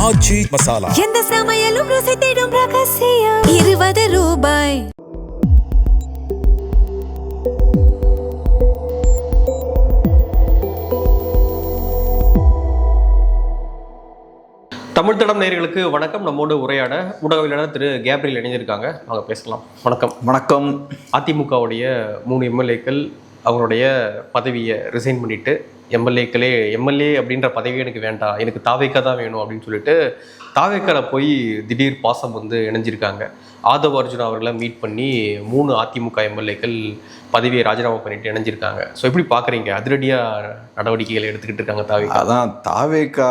ஆச்சி மசாலா. எந்த சமையலும் ருசி தேடும் ரகசியம். 20 ரூபாய். தமிழ் தடம் நேயர்களுக்கு வணக்கம். நம்மோடு உரையாட ஊடகவியலாளர் திரு கேப்ரியல் இணைஞ்சிருக்காங்க. அவங்க பேசலாம். வணக்கம். வணக்கம். அதிமுகவுடைய 3 எம்எல்ஏக்கள் அவங்களுடைய பதவியை ரிசைன் பண்ணிட்டு எம்எல்ஏ அப்படின்ற பதவி எனக்கு வேண்டாம், எனக்கு தாவேக்கா தான் வேணும் அப்படின்னு சொல்லிட்டு தாவேக்கால போய் திடீர் பாசம் வந்து இணைஞ்சிருக்காங்க. ஆதவ அர்ஜுனா அவர்களை மீட் பண்ணி 3 அதிமுக எம்எல்ஏக்கள் பதவியை ராஜினாமா பண்ணிட்டு இணைஞ்சிருக்காங்க. ஸோ எப்படி பார்க்குறீங்க? அதிரடியாக நடவடிக்கைகளை எடுத்துக்கிட்டு இருக்காங்க தாவேக்கா. அதான் தாவேக்கா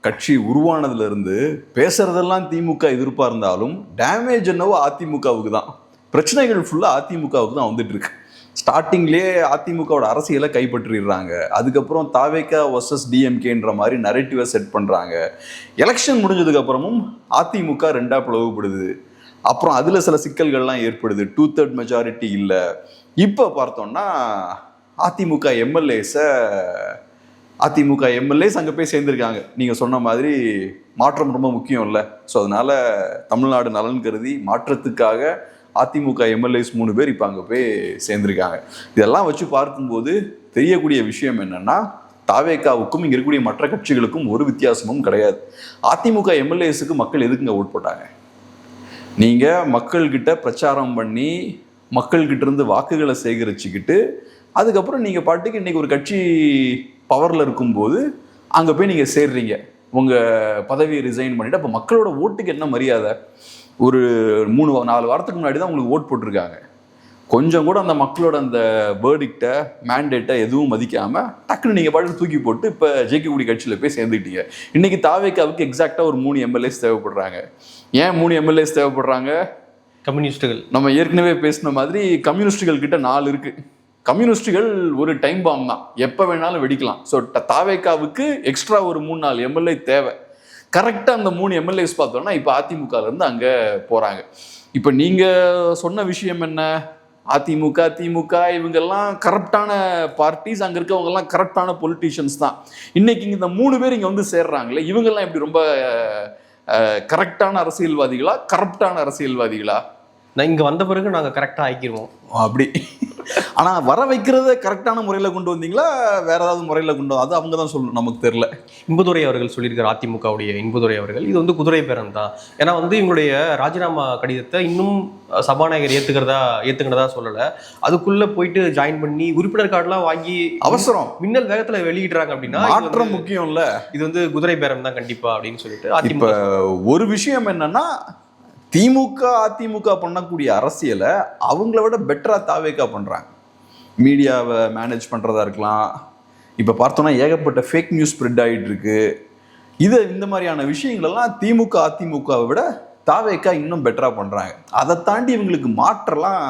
கட்சி உருவானதுல இருந்து பேசுறதெல்லாம் திமுக எதிர்ப்பா இருந்தாலும் டேமேஜ் என்னவோ அதிமுகவுக்கு தான். பிரச்சனைகள் ஃபுல்லா அதிமுகவுக்கு தான் வந்துட்டு இருக்கு. ஸ்டார்டிங்லேயே அதிமுகவோட அரசியலை கைப்பற்றிடுறாங்க. அதுக்கப்புறம் தாவேக்கா வர்சஸ் டிஎம்கேன்ற மாதிரி நரேட்டிவை செட் பண்றாங்க. எலெக்ஷன் முடிஞ்சதுக்கு அப்புறமும் அதிமுக 2ஆ பிளவுபடுது. அப்புறம் அதுல சில சிக்கல்கள்லாம் ஏற்படுது. 2/3 மெஜாரிட்டி இல்லை. இப்போ பார்த்தோம்னா அதிமுக எம்எல்ஏஸ் அங்கே போய் சேர்ந்துருக்காங்க. நீங்கள் சொன்ன மாதிரி மாற்றம் ரொம்ப முக்கியம் இல்லை. ஸோ அதனால தமிழ்நாடு நலன் கருதி மாற்றத்துக்காக அதிமுக எம்எல்ஏஸ் 3 பேர் இப்போ அங்கே போய் சேர்ந்துருக்காங்க. இதெல்லாம் வச்சு பார்க்கும்போது தெரியக்கூடிய விஷயம் என்னன்னா, தாவேக்காவுக்கும் இங்கே இருக்கக்கூடிய மற்ற கட்சிகளுக்கும் ஒரு வித்தியாசமும் கிடையாது. அதிமுக எம்எல்ஏஸுக்கு மக்கள் எதுக்குங்க ஓட் போட்டாங்க? நீங்கள் மக்கள்கிட்ட பிரச்சாரம் பண்ணி மக்கள்கிட்ட இருந்து வாக்குகளை சேகரிச்சுக்கிட்டு அதுக்கப்புறம் நீங்கள் பாட்டுக்கு இன்னைக்கு ஒரு கட்சி பவரில் இருக்கும்போது அங்கே போய் நீங்கள் சேர்றீங்க, உங்கள் பதவியை ரிசைன் பண்ணிவிட்டு. அப்போ மக்களோட ஓட்டுக்கு என்ன மரியாதை? ஒரு 3-4 வாரத்துக்கு முன்னாடி தான் உங்களுக்கு ஓட் போட்டிருக்காங்க. கொஞ்சம் கூட அந்த மக்களோட அந்த வேர்டிக்டை மேண்டேட்டை எதுவும் மதிக்காமல் டக்குன்னு நீங்கள் பாட்டுக்கு தூக்கி போட்டு இப்போ ஜெயிக்கக்கூடிய கட்சியில் போய் சேர்ந்துக்கிட்டீங்க. இன்றைக்கி தாவேக்காவுக்கு எக்ஸாக்டாக ஒரு 3 எம்எல்ஏஸ் தேவைப்படுறாங்க. ஏன் 3 எம்எல்ஏஸ் தேவைப்படுறாங்க? கம்யூனிஸ்டுகள், நம்ம ஏற்கனவே பேசின மாதிரி கம்யூனிஸ்டுகள் கிட்ட 4 இருக்கு. கம்யூனிஸ்டுகள் ஒரு டைம் பாம் தான், எப்போ வேணாலும் வெடிக்கலாம். ஸோ தாவேக்காவுக்கு எக்ஸ்ட்ரா ஒரு 3-4 எம்எல்ஏ தேவை. கரெக்டாக அந்த 3 எம்எல்ஏஸ் பார்த்தோம்னா இப்போ அதிமுகலேருந்து அங்கே போகிறாங்க. இப்போ நீங்கள் சொன்ன விஷயம் என்ன? அதிமுக திமுக இவங்கெல்லாம் கரப்டான பார்ட்டிஸ், அங்கே இருக்கவங்கெல்லாம் கரப்டான பொலிட்டீஷியன்ஸ் தான். இன்னைக்கு இந்த 3 பேர் இங்கே வந்து சேர்றாங்களே, இவங்கெல்லாம் இப்படி ரொம்ப கரெக்டான அரசியல்வாதிகளா கரப்டான அரசியல்வாதிகளா? நான் இங்கே வந்த பிறகு நாங்கள் கரெக்டாக ஆக்கிடுவோம் அப்படி. ஆனால் வர வைக்கிறத கரெக்டான முறையில் கொண்டு வந்தீங்களா வேற ஏதாவது முறையில் கொண்டு அது அவங்க தான் சொல்லணும், நமக்கு தெரியல. இன்பதுரை அவர்கள் சொல்லியிருக்கார், அதிமுகவுடைய இன்பதுரை அவர்கள், இது வந்து குதிரை பேரம் தான். ஏன்னா வந்து இவங்களுடைய ராஜினாமா கடிதத்தை இன்னும் சபாநாயகர் ஏற்றுக்கிறதா சொல்லலை. அதுக்குள்ளே போயிட்டு ஜாயின் பண்ணி உறுப்பினர் கார்டெலாம் வாங்கி அவசரம் மின்னல் வேகத்தில் வெளியிடுறாங்க. அப்படின்னா மாற்றம் முக்கியம் இல்லை, இது வந்து குதிரை பேரம் தான் கண்டிப்பாக அப்படின்னு சொல்லிட்டு அதிமுக. ஒரு விஷயம் என்னன்னா, திமுக அதிமுக பண்ணக்கூடிய அரசியலை அவங்கள விட பெட்டரா தாவேக்கா பண்றாங்க. மீடியாவை மேனேஜ் பண்றதா இருக்கலாம். இப்ப பார்த்தோம்னா ஏகப்பட்ட ஃபேக் நியூஸ் ஸ்ப்ரெட் ஆகிட்டு இருக்கு. இந்த மாதிரியான விஷயங்களெல்லாம் திமுக அதிமுகவை விட தாவேக்கா இன்னும் பெட்டரா பண்றாங்க. அதை தாண்டி இவங்களுக்கு மாற்றலாம்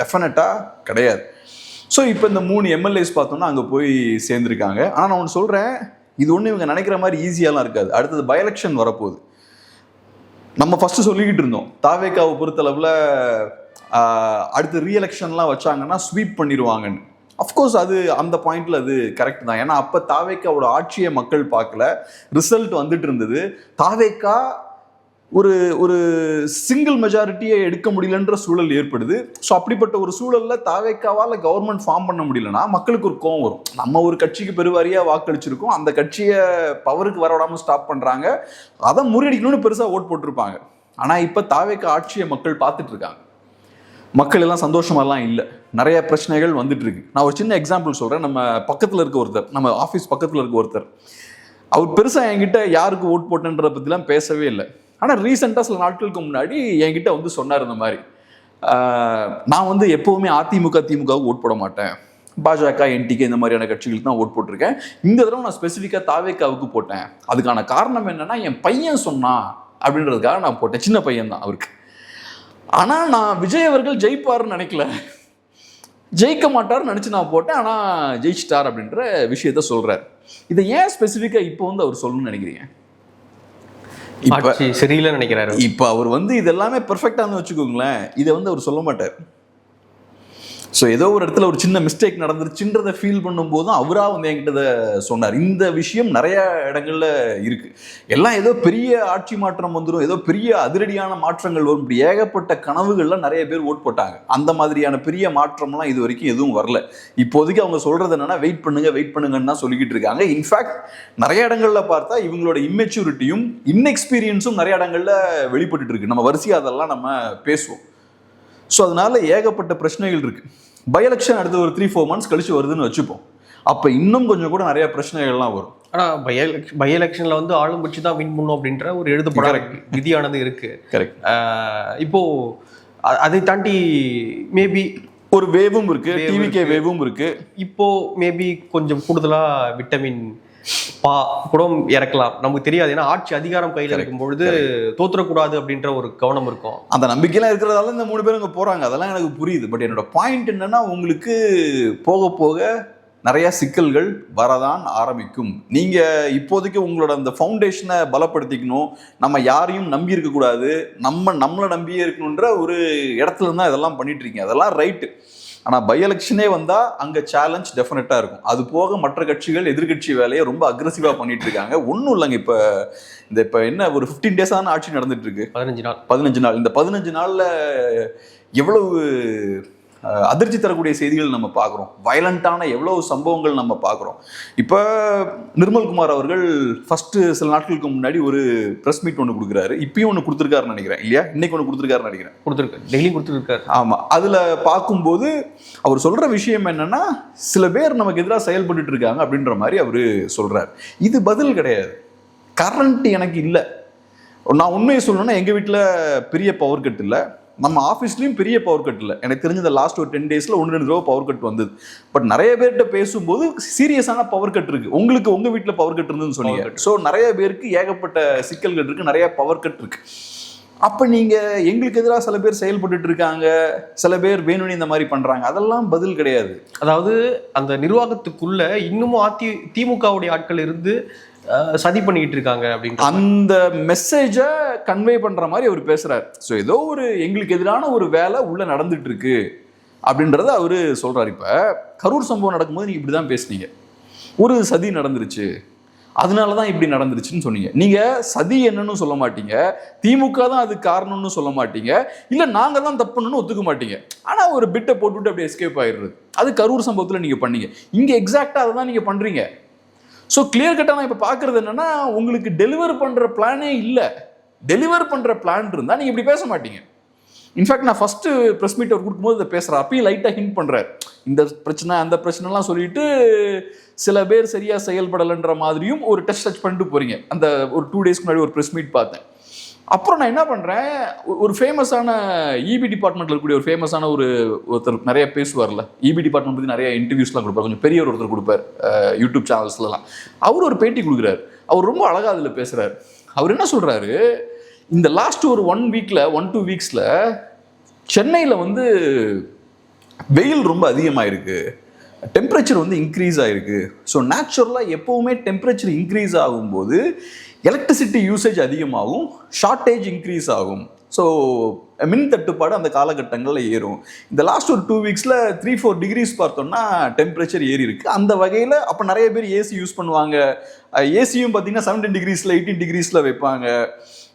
டெஃபினட்டா கிடையாது. ஸோ இப்போ இந்த 3 எம்எல்ஏஸ் பார்த்தோம்னா அங்கே போய் சேர்ந்துருக்காங்க. ஆனால் நான் ஒன்று சொல்றேன், இது ஒன்று இவங்க நினைக்கிற மாதிரி ஈஸியாலாம் இருக்காது. அடுத்தது பை எலெக்ஷன் வரப்போகுது. நம்ம ஃபர்ஸ்ட் சொல்லிக்கிட்டு இருந்தோம், தாவேக்காவை பொறுத்தளவில் அடுத்து ரீஎலெக்ஷன்லாம் வச்சாங்கன்னா ஸ்வீப் பண்ணிடுவாங்கன்னு. அஃப்கோர்ஸ் அது அந்த பாயிண்ட்ல அது கரெக்ட் தான். ஏன்னா அப்போ தாவேக்காவோட ஆட்சியை மக்கள் பார்க்கல, ரிசல்ட் வந்துட்டு இருந்தது. தாவேக்கா ஒரு சிங்கிள் மெஜாரிட்டியை எடுக்க முடியலன்ற சூழல் ஏற்படுது. ஸோ அப்படிப்பட்ட ஒரு சூழல்ல தாவேக்காவால் கவர்மெண்ட் ஃபார்ம் பண்ண முடியலன்னா மக்களுக்கு ஒரு கோவம் வரும். நம்ம ஒரு கட்சிக்கு பெருவாரியாக வாக்களிச்சிருக்கோம், அந்த கட்சியை பவருக்கு வரவிடாமல் ஸ்டாப் பண்ணுறாங்க, அதை முறியடிக்கணும்னு பெருசாக ஓட் போட்டிருப்பாங்க. ஆனால் இப்போ தாவேக்கா ஆட்சியை மக்கள் பார்த்துட்டு இருக்காங்க. மக்கள் எல்லாம் சந்தோஷமாலாம் இல்லை, நிறைய பிரச்சனைகள் வந்துட்டு இருக்கு. நான் ஒரு சின்ன எக்ஸாம்பிள் சொல்கிறேன். நம்ம பக்கத்தில் இருக்க ஒருத்தர், நம்ம ஆஃபீஸ் பக்கத்தில் இருக்க ஒருத்தர், அவர் பெருசாக என்கிட்ட யாருக்கு ஓட் போட்டேன்றதை பற்றிலாம் பேசவே இல்லை. ஆனால் ரீசெண்டாக சில நாட்களுக்கு முன்னாடி என்கிட்ட வந்து சொன்னார் இந்த மாதிரி, நான் வந்து எப்போவுமே திமுகவுக்கு ஓட் போட மாட்டேன், பாஜக என்டிகே இந்த மாதிரியான கட்சிகளுக்கு தான் ஓட் போட்டிருக்கேன். இந்த தடவை நான் ஸ்பெசிஃபிக்காக தாவேக்காவுக்கு போட்டேன். அதுக்கான காரணம் என்னன்னா, என் பையன் சொன்னான் அப்படின்றதுக்காக நான் போட்டேன். சின்ன பையன் தான் அவருக்கு. ஆனால் நான் விஜய் அவர்கள் ஜெயிப்பாருன்னு நினைக்கல, ஜெயிக்க மாட்டார்னு நினச்சி நான் போட்டேன். ஆனால் ஜெயிச்சிட்டார் அப்படின்ற விஷயத்த சொல்கிறார். இதை ஏன் ஸ்பெசிஃபிக்காக இப்போ வந்து அவர் சொல்லணும்னு நினைக்கிறீங்க? சரியில்லை நினைக்கிறாரு. இப்போ அவர் வந்து இது எல்லாமே பெர்ஃபெக்டானு வச்சுக்கோங்களேன், இதை வந்து அவர் சொல்ல மாட்டார். ஸோ ஏதோ ஒரு இடத்துல ஒரு சின்ன மிஸ்டேக் நடந்துருச்சுன்றதை ஃபீல் பண்ணும்போதும் அவராக வந்து என்கிட்ட சொன்னார். இந்த விஷயம் நிறைய இடங்கள்ல இருக்கு. எல்லாம் ஏதோ பெரிய ஆட்சி மாற்றம் வந்துடும், ஏதோ பெரிய அதிரடியான மாற்றங்கள் வரும், இப்படி ஏகப்பட்ட கனவுகள்லாம் நிறைய பேர் ஓட் போட்டாங்க. அந்த மாதிரியான பெரிய மாற்றம்லாம் இது வரைக்கும் எதுவும் வரல. இப்போதைக்கு அவங்க சொல்றது என்னன்னா வெயிட் பண்ணுங்கன்னு தான் சொல்லிக்கிட்டு இருக்காங்க. இன்ஃபேக்ட் நிறைய இடங்கள்ல பார்த்தா இவங்களோட இம்மெச்சூரிட்டியும் இன்எக்ஸ்பீரியன்ஸும் நிறைய இடங்கள்ல வெளிப்பட்டு இருக்கு. நம்ம வரிசையா அதெல்லாம் நம்ம பேசுவோம். ஸோ அதனால ஏகப்பட்ட பிரச்சனைகள் இருக்கு. பை எலெக்ஷன் அடுத்து ஒரு 3-4 months கழிச்சு வருதுன்னு வச்சுப்போம். அப்போ இன்னும் கொஞ்சம் கூட நிறைய பிரச்சனைகள்லாம் வரும். ஆனால் பை எலெக்ஷனில் வந்து ஆளும் கட்சி தான் வின் பண்ணும் அப்படின்ற ஒரு எழுதப்பட விதியானது இருக்கு. கரெக்ட். இப்போ அதை தாண்டி மேபி ஒரு வேவும் இருக்கு, டிவிகே வேவும் இருக்கு. இப்போ மேபி கொஞ்சம் கூடுதலா விட்டமின் கூட இறக்கலாம், நமக்கு தெரியாது. ஏன்னா ஆட்சி அதிகாரம் கையில் இருக்கும் பொழுது தோத்துறக்கூடாது அப்படின்ற ஒரு கவனம் இருக்கும். அந்த நம்பிக்கையெல்லாம் இருக்கிறதால இந்த 3 பேரும் இங்கே போறாங்க, அதெல்லாம் எனக்கு புரியுது. பட் என்னோட பாயிண்ட் என்னன்னா, உங்களுக்கு போக போக நிறைய சிக்கல்கள் வரதான் ஆரம்பிக்கும். நீங்க இப்போதைக்கு உங்களோட அந்த ஃபவுண்டேஷனை பலப்படுத்திக்கணும், நம்ம யாரையும் நம்பி இருக்கக்கூடாது, நம்மளை நம்பியே இருக்கணுன்ற ஒரு இடத்துல இருந்தா இதெல்லாம் பண்ணிட்டு இருக்கீங்க. அதெல்லாம் ரைட்டு. ஆனால் பை எலெக்ஷனே வந்தால் அங்கே சேலஞ்ச் டெஃபினட்டாக இருக்கும். அது போக மற்ற கட்சிகள் எதிர்கட்சி வேலையை ரொம்ப அக்ரெசிவாக பண்ணிட்டு இருக்காங்க. ஒன்றும் இல்லைங்க, இப்போ என்ன ஒரு 15 days ஆட்சி நடந்துட்டு இருக்கு. 15 நாள். இந்த 15 நாளில் எவ்வளவு அதிர்ச்சி தரக்கூடிய செய்திகள் நம்ம பார்க்குறோம், வயலண்டான எவ்வளவு சம்பவங்கள் நம்ம பார்க்குறோம். இப்போ நிர்மல்குமார் அவர்கள் ஃபர்ஸ்ட் சில நாட்களுக்கு முன்னாடி ஒரு ப்ரெஸ் மீட் ஒன்று கொடுக்குறாரு. இப்பயும் ஒன்று கொடுத்துருக்காருன்னு நினைக்கிறேன், இல்லையா? இன்னைக்கு ஒன்று கொடுத்துருக்காருன்னு நினைக்கிறேன். டெய்லி கொடுத்துருக்காரு. ஆமாம். அதில் பார்க்கும்போது அவர் சொல்கிற விஷயம் என்னன்னா, சில பேர் நமக்கு எதிராக செயல்பட்டு இருக்காங்க அப்படின்ற மாதிரி அவர் சொல்கிறார். இது பதில் கிடையாது. கரண்ட் எனக்கு இல்லை. நான் உண்மையை சொல்லணும்னா, எங்கள் வீட்டில் பெரிய பவர் கட் இல்லை, நம்ம ஆஃபீஸ்லேயும் பெரிய பவர் கட் இல்லை. எனக்கு தெரிஞ்ச லாஸ்ட் ஒரு 10 days 1-2 தடவை பவர் கட் வந்தது. பட் நிறைய பேர்கிட்ட பேசும்போது சீரியஸான பவர் கட் இருக்கு. உங்களுக்கு உங்கள் வீட்டில் பவர் கட் இருந்துன்னு சொன்னீங்க. ஸோ நிறைய பேருக்கு ஏகப்பட்ட சிக்கல்கள் இருக்கு, நிறைய பவர் கட் இருக்கு. அப்போ நீங்கள் எங்களுக்கு எதிராக சில பேர் செயல்பட்டு இருக்காங்க, சில பேர் வேணும்னு இந்த மாதிரி பண்ணுறாங்க, அதெல்லாம் பதில் கிடையாது. அதாவது அந்த நிர்வாகத்துக்குள்ள இன்னமும் திமுகவுடைய ஆட்கள் இருந்து சதி பண்ணிக்கிட்டு இருக்காங்க அப்படின்னு அந்த மெசேஜை கன்வே பண்ற மாதிரி அவர் பேசுறாரு. ஸோ ஏதோ ஒரு எங்களுக்கு எதிரான ஒரு வேலை உள்ள நடந்துட்டு இருக்கு அப்படின்றத அவரு சொல்றாரு. இப்ப கரூர் சம்பவம் நடக்கும்போது நீங்க இப்படிதான் பேசுனீங்க, ஒரு சதி நடந்துருச்சு, அதனாலதான் இப்படி நடந்துருச்சுன்னு சொன்னீங்க. நீங்க சதி என்னன்னு சொல்ல மாட்டீங்க, திமுக தான் அது காரணம்னு சொல்ல மாட்டீங்க, இல்ல நாங்க தான் தப்புன்னு ஒத்துக்க மாட்டீங்க. ஆனா ஒரு பிட்டை போட்டுவிட்டு அப்படியே எஸ்கேப் ஆயிடுறது. அது கரூர் சம்பவத்துல நீங்க பண்ணீங்க. இங்க எக்ஸாக்டா அதை தான் நீங்க பண்றீங்க. ஸோ கிளியர் கட்டாக நான் இப்போ பார்க்குறது என்னன்னா, உங்களுக்கு டெலிவர் பண்ணுற பிளானே இல்லை. டெலிவர் பண்ணுற பிளான் இருந்தால் நீங்கள் இப்படி பேச மாட்டீங்க. இன்ஃபேக்ட் நான் ஃபஸ்ட்டு ப்ரெஸ் மீட் அவர் கொடுக்கும்போது இதை பேசுகிறேன், அப்பயும் லைட்டாக ஹிண்ட் பண்ணுறாரு. இந்த பிரச்சனை அந்த பிரச்சனைலாம் சொல்லிட்டு சில பேர் சரியாக செயல்படலைன்ற மாதிரியும் ஒரு டச் பண்ணிட்டு போகிறீங்க. அந்த ஒரு 2 days முன்னாடி ஒரு ப்ரெஸ் மீட் பார்த்தேன். அப்புறம் நான் என்ன பண்ணுறேன், ஒரு ஃபேமஸான இபி டிபார்ட்மெண்ட்டில் இருக்கக்கூடிய ஒரு ஃபேமஸான ஒருத்தர் நிறைய பேசுவார்ல, இபி டிபார்ட்மெண்ட் பற்றி நிறைய இன்டர்வியூஸ்லாம் கொடுப்பார், கொஞ்சம் பெரிய ஒருத்தர் கொடுப்பார் யூடியூப் சேனல்ஸ்லாம். அவர் ஒரு பேட்டி கொடுக்குறாரு. அவர் ரொம்ப அழகாக அதில் பேசுகிறார். அவர் என்ன சொல்கிறாரு, இந்த லாஸ்ட் ஒரு 1-2 வீக்ஸில் சென்னையில் வந்து வெயில் ரொம்ப அதிகமாகிருக்கு, டெம்பரேச்சர் வந்து இன்க்ரீஸ் ஆகிருக்கு. ஸோ நேச்சுரலாக எப்போவுமே டெம்பரேச்சர் இன்க்ரீஸ் ஆகும்போது எலக்ட்ரிசிட்டி யூசேஜ் அதிகமாகும், ஷார்ட்டேஜ் இன்க்ரீஸ் ஆகும். ஸோ மின் தட்டுப்பாடு அந்த காலகட்டங்களில் ஏறும். இந்த லாஸ்ட் ஒரு 2 வீக்ஸில் 3-4 degrees பார்த்தோம்னா டெம்பரேச்சர் ஏறி இருக்கு. அந்த வகையில் அப்போ நிறைய பேர் ஏசி யூஸ் பண்ணுவாங்க. ஏசியும் பார்த்தீங்கன்னா 17 degrees 18 degrees வைப்பாங்க.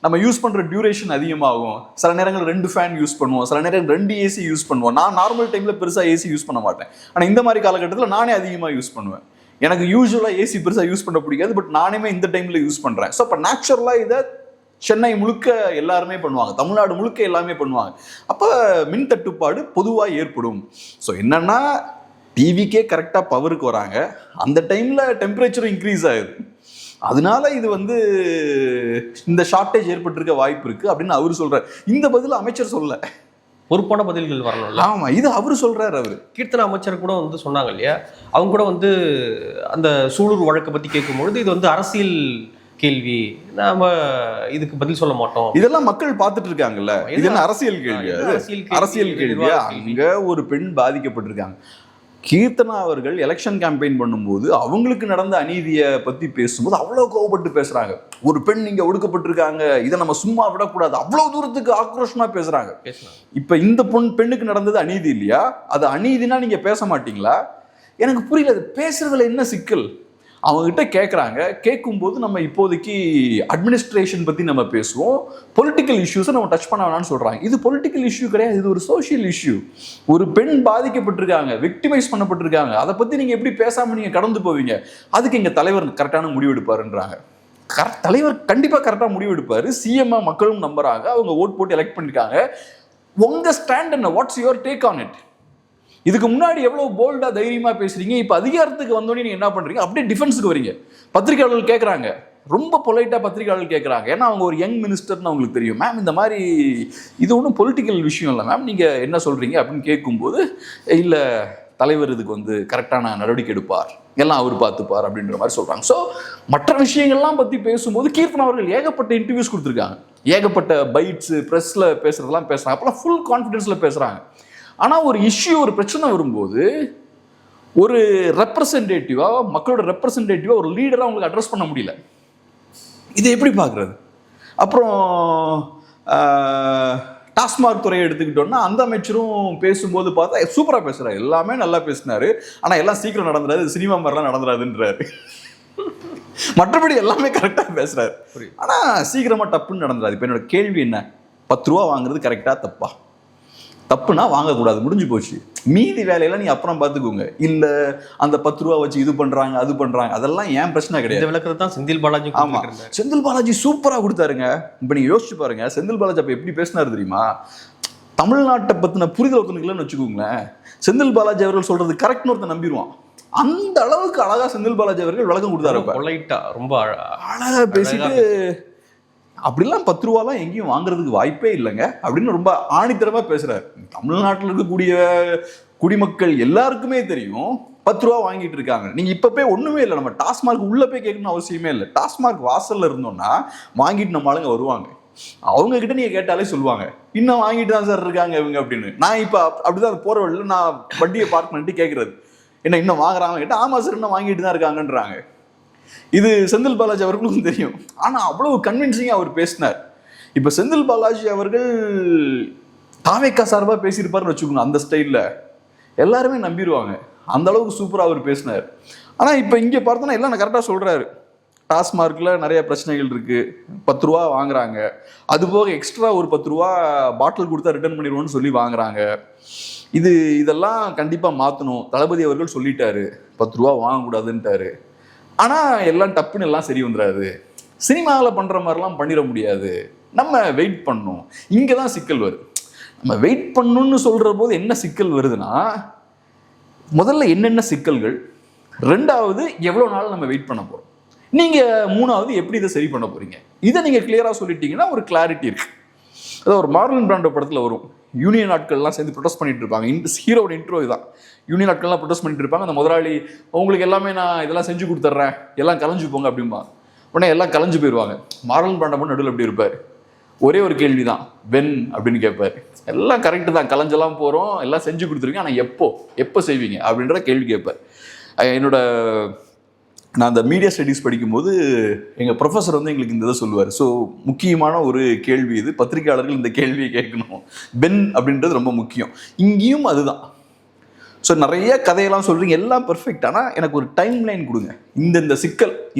நம்ம யூஸ் பண்ணுற டியூரேஷன் அதிகமாகும். சில நேரங்கள் 2 ஃபேன் யூஸ் பண்ணுவோம், சில நேரம் 2 ஏசி யூஸ் பண்ணுவோம். நான் நார்மல் டைமில் பெருசாக ஏசி யூஸ் பண்ண மாட்டேன், ஆனால் இந்த மாதிரி காலகட்டத்தில் நானே அதிகமாக யூஸ் பண்ணுவேன். எனக்கு யூஸ்வலாக ஏசி பெருசாக யூஸ் பண்ண பிடிக்காது, பட் நானுமே இந்த டைமில் யூஸ் பண்ணுறேன். ஸோ அப்போ நேச்சுரலாக இதை சென்னை முழுக்க எல்லாருமே பண்ணுவாங்க, தமிழ்நாடு முழுக்க எல்லாமே பண்ணுவாங்க. அப்போ மின் தட்டுப்பாடு பொதுவாக ஏற்படும். ஸோ என்னன்னா, டிவிக்கே கரெக்டாக பவருக்கு வராங்க, அந்த டைமில் டெம்பரேச்சரும் இன்க்ரீஸ் ஆகுது, அதனால இது வந்து இந்த ஷார்ட்டேஜ் ஏற்பட்டிருக்க வாய்ப்பு இருக்கு அப்படின்னு அவர் சொல்றாரு. இந்த பதில் அமைச்சர் சொல்ல, பொறுப்பான பதில்கள் வரணும்ல. ஆமா, இது அவர் சொல்றாரு. அவர் கீர்த்தனா அமைச்சர் கூட வந்து சொன்னாங்க இல்லையா, அவங்க கூட வந்து அந்த சூலூர் வழக்கை பத்தி கேட்கும்பொழுது இது வந்து அரசியல் கேள்வி, நாம இதுக்கு பதில் சொல்ல மாட்டோம். இதெல்லாம் மக்கள் பார்த்துட்டு இருக்காங்கல்ல, இது என்ன அரசியல் கேள்வி? அரசியல் கேள்வியா? அங்க ஒரு பெண் பாதிக்கப்பட்டிருக்காங்க. கீர்த்தனா அவர்கள் எலெக்ஷன் கேம்பெயின் பண்ணும்போது அவங்களுக்கு நடந்த அநீதியை பத்தி பேசும்போது அவ்வளோ கோவப்பட்டு பேசுறாங்க. ஒரு பெண் இங்க ஒடுக்கப்பட்டிருக்காங்க, இதை நம்ம சும்மா விடக்கூடாது, அவ்வளவு தூரத்துக்கு ஆக்ரோஷமா பேசுறாங்க. இப்ப இந்த பெண்ணுக்கு நடந்தது அநீதி இல்லையா? அது அநீதினா நீங்க பேச மாட்டீங்களா? எனக்கு புரியல. அது பேசுறதுல என்ன சிக்கல்? அவங்ககிட்ட கேட்குறாங்க. கேட்கும்போது நம்ம இப்போதைக்கு அட்மினிஸ்ட்ரேஷன் பற்றி நம்ம பேசுவோம், பொலிட்டிக்கல் இஷ்யூஸை நம்ம டச் பண்ண வேணாம்னு சொல்கிறாங்க. இது பொலிட்டிக்கல் இஷ்யூ கிடையாது, இது ஒரு சோஷியல் இஷ்யூ. ஒரு பெண் பாதிக்கப்பட்டிருக்காங்க, விக்டிமைஸ் பண்ணப்பட்டிருக்காங்க, அதை பற்றி நீங்கள் எப்படி பேசாமல் நீங்கள் கடந்து போவீங்க? அதுக்கு எங்கள் தலைவர் கரெக்டான முடிவு எடுப்பாருன்றாங்க. தலைவர் கண்டிப்பாக கரெக்டாக முடிவு எடுப்பார். சிஎம்ஐ மக்களும் நம்புறாங்க, அவங்க ஓட் போட்டு எலெக்ட் பண்ணியிருக்காங்க. உங்கள் ஸ்டாண்ட் என்ன? What's your take on it? இதுக்கு முன்னாடி எவ்வளவு போல்டா தைரியமா பேசுறீங்க, இப்ப அதிகாரத்துக்கு வந்தோடனே நீங்க என்ன பண்றீங்க? அப்படியே டிஃபென்ஸுக்கு வரீங்க. பத்திரிகையாளர்கள் கேட்கறாங்க, ரொம்ப பொலைட்டா பத்திரிகையாளர்கள் கேட்கறாங்க. ஏன்னா அவங்க ஒரு யங் மினிஸ்டர்னு அவங்களுக்கு தெரியும். மேம் இந்த மாதிரி இது ஒன்றும் பொலிட்டிக்கல் விஷயம் இல்லை மேம், நீங்க என்ன சொல்றீங்க அப்படின்னு கேட்கும்போது, இல்ல தலைவர் இதுக்கு வந்து கரெக்டான நடவடிக்கை எடுப்பார், எல்லாம் அவர் பார்த்துப்பார் அப்படின்ற மாதிரி சொல்றாங்க. ஸோ மற்ற விஷயங்கள்லாம் பத்தி பேசும்போது கீர்த்தனா அவர்கள் ஏகப்பட்ட இன்டர்வியூஸ் கொடுத்துருக்காங்க, ஏகப்பட்ட பைட்ஸ் பிரஸ்ல பேசுறதெல்லாம் பேசுறாங்க, அப்பெல்லாம் ஃபுல் கான்ஃபிடென்ஸ்ல பேசுறாங்க. ஆனால் ஒரு இஷ்யூ, ஒரு பிரச்சனை வரும்போது ஒரு ரெப்ரசன்டேட்டிவா, மக்களோட ரெப்ரசன்டேட்டிவா, ஒரு லீடராக அவங்களுக்கு அட்ரஸ் பண்ண முடியல. இதை எப்படி பார்க்குறது? அப்புறம் டாஸ்மாக் துறையை எடுத்துக்கிட்டோம்னா அந்த அமைச்சரும் பேசும்போது பார்த்தா சூப்பராக பேசுகிறாரு, எல்லாமே நல்லா பேசினாரு, ஆனால் எல்லாம் சீக்கிரம் நடந்துடாது, சினிமா மாதிரிலாம் நடந்துடாதுன்றாரு. மற்றபடி எல்லாமே கரெக்டாக பேசுகிறாரு, ஆனால் சீக்கிரமாக டப்புன்னு நடந்துடாது. இப்போ என்னோட கேள்வி என்ன, 10 ரூபா வாங்குறது கரெக்டாக தப்பா? தப்புனா வாங்கக்கூடாது, முடிஞ்சு போச்சு. மீதி வேலையெல்லாம் நீ அப்புறம் பார்த்துக்கோங்க. இல்லை அந்த 10 ரூபா வச்சு இது பண்றாங்க அது பண்றாங்க, அதெல்லாம் ஏன் பிரச்சனை கிடையாது. விளக்குறது தான் செந்தில் பாலாஜி. ஆமா, செந்தில் பாலாஜி சூப்பரா கொடுத்தாருங்க. இப்ப நீங்க யோசிச்சு பாருங்க, செந்தில் பாலாஜி அப்ப எப்படி பேசினாரு தெரியுமா? தமிழ்நாட்டை பத்தின புரிதல் ஒருத்தனுக்குலன்னு வச்சுக்கோங்களேன், செந்தில் பாலாஜி அவர்கள் சொல்றது கரெக்ட்னு ஒருத்தன் நம்பிடுவான். அந்த அளவுக்கு அழகா செந்தில் பாலாஜி அவர்கள் விளக்கம் கொடுத்தாரு. ரொம்ப அழகா பேசிட்டு, அப்படிலாம் 10 ரூபாலாம் எங்கேயும் வாங்குறதுக்கு வாய்ப்பே இல்லைங்க அப்படின்னு ரொம்ப ஆணித்தரமா பேசுறாரு. தமிழ்நாட்டில் இருக்கக்கூடிய குடிமக்கள் எல்லாருக்குமே தெரியும் 10 ரூபா வாங்கிட்டு இருக்காங்க. நீங்க இப்ப போய் ஒண்ணுமே இல்லை, நம்ம டாஸ்மார்க் உள்ள போய் கேட்கணும்னு அவசியமே இல்லை. டாஸ்மார்க் வாசல்ல இருந்தோம்னா வாங்கிட்டு நம்ம ஆளுங்க வருவாங்க, அவங்க கிட்ட நீங்க கேட்டாலே சொல்லுவாங்க, இன்னும் வாங்கிட்டு தான் சார் இருக்காங்க இவங்க அப்படின்னு. நான் இப்ப அப்படிதான் போற வழியில நான் வண்டியை பார்க் பண்ணிட்டு கேட்கறது, என்ன இன்னும் வாங்குறாங்க கேட்டா, ஆமா சார் இன்னும் வாங்கிட்டு தான் இருக்காங்கன்றாங்க. இது செந்தில் பாலாஜி அவர்களுக்கும் தெரியும். ஆனா அவ்வளவு கன்வின்சிங்கா அவர் பேசினார். இப்ப செந்தில் பாலாஜி அவர்கள் தாவேக்கா சார்பா பேசியிருப்பாருன்னு வச்சுக்கணும், அந்த ஸ்டைல்ல எல்லாருமே நம்பிடுவாங்க. அந்த அளவுக்கு சூப்பரா அவர் பேசினார். ஆனா இப்ப இங்க பார்த்தோன்னா எல்லாம் கரெக்டா சொல்றாரு. டாஸ்மார்க்ல நிறைய பிரச்சனைகள் இருக்கு, 10 ரூபா வாங்குறாங்க, அது போக எக்ஸ்ட்ரா ஒரு 10 ரூபா பாட்டில் கொடுத்தா ரிட்டர்ன் பண்ணிடுவோம்னு சொல்லி வாங்குறாங்க. இதெல்லாம் கண்டிப்பா மாத்தணும், தளபதி அவர்கள் சொல்லிட்டாரு 10 ரூபா வாங்கக்கூடாதுன்ட்டாரு. ஆனா எல்லாம் டப்புன்னு எல்லாம் சரி வந்துடாது, சினிமாவில் பண்ற மாதிரிலாம் பண்ணிட முடியாது, நம்ம வெயிட் பண்ணணும். இங்கதான் சிக்கல் வருது. நம்ம வெயிட் பண்ணணும்னு சொல்ற போது என்ன சிக்கல் வருதுன்னா, முதல்ல என்னென்ன சிக்கல்கள், ரெண்டாவது எவ்வளவு நாள் நம்ம வெயிட் பண்ண போறோம், நீங்க மூணாவது எப்படி இதை சரி பண்ண போறீங்க. இதை நீங்க கிளியரா சொல்லிட்டீங்கன்னா ஒரு கிளாரிட்டி இருக்கு. அதாவது ஒரு மார்லன் பிராண்டோ படத்துல வரும், யூனியன் ஆட்கள்லாம் சேர்ந்து ப்ரொடெஸ்ட் பண்ணிட்டு இருப்பாங்க. ஹீரோட இன்ட்ரோ இதுதான். யூனியன் ஆட்கள்லாம் ப்ரொடெஸ்ட் பண்ணிட்டு இருப்பாங்க. அந்த முதலாளி, உங்களுக்கு எல்லாமே நான் இதெல்லாம் செஞ்சு கொடுத்துட்றேன், எல்லாம் கலைஞ்சு போங்க அப்படிம்பா. உடனே எல்லாம் கலைஞ்சு போயிடுவாங்க. மார்லன் பிராண்டோ மட்டும் நடுவில் எப்படி இருப்பார், ஒரே ஒரு கேள்வி தான், வென் அப்படின்னு கேட்பாரு. எல்லாம் கரெக்டு தான், கலைஞ்செல்லாம் போகிறோம், எல்லாம் செஞ்சு கொடுத்துருக்கீங்க, ஆனால் எப்போ செய்வீங்க அப்படின்ற கேள்வி கேட்பார். நான் அந்த மீடியா ஸ்டடீஸ் படிக்கும்போது எங்கள் ப்ரொஃபஸர் வந்து எங்களுக்கு இந்த இதை சொல்லுவார். ஸோ முக்கியமான ஒரு கேள்வி இது, பத்திரிகையாளர்கள் இந்த கேள்வியை கேட்கணும், பென் அப்படின்றது ரொம்ப முக்கியம். இங்கேயும் அதுதான். ஸோ நிறைய கதையெல்லாம் சொல்கிறீங்க, எல்லாம் பெர்ஃபெக்ட், ஆனால் எனக்கு ஒரு டைம் லைன் கொடுங்க,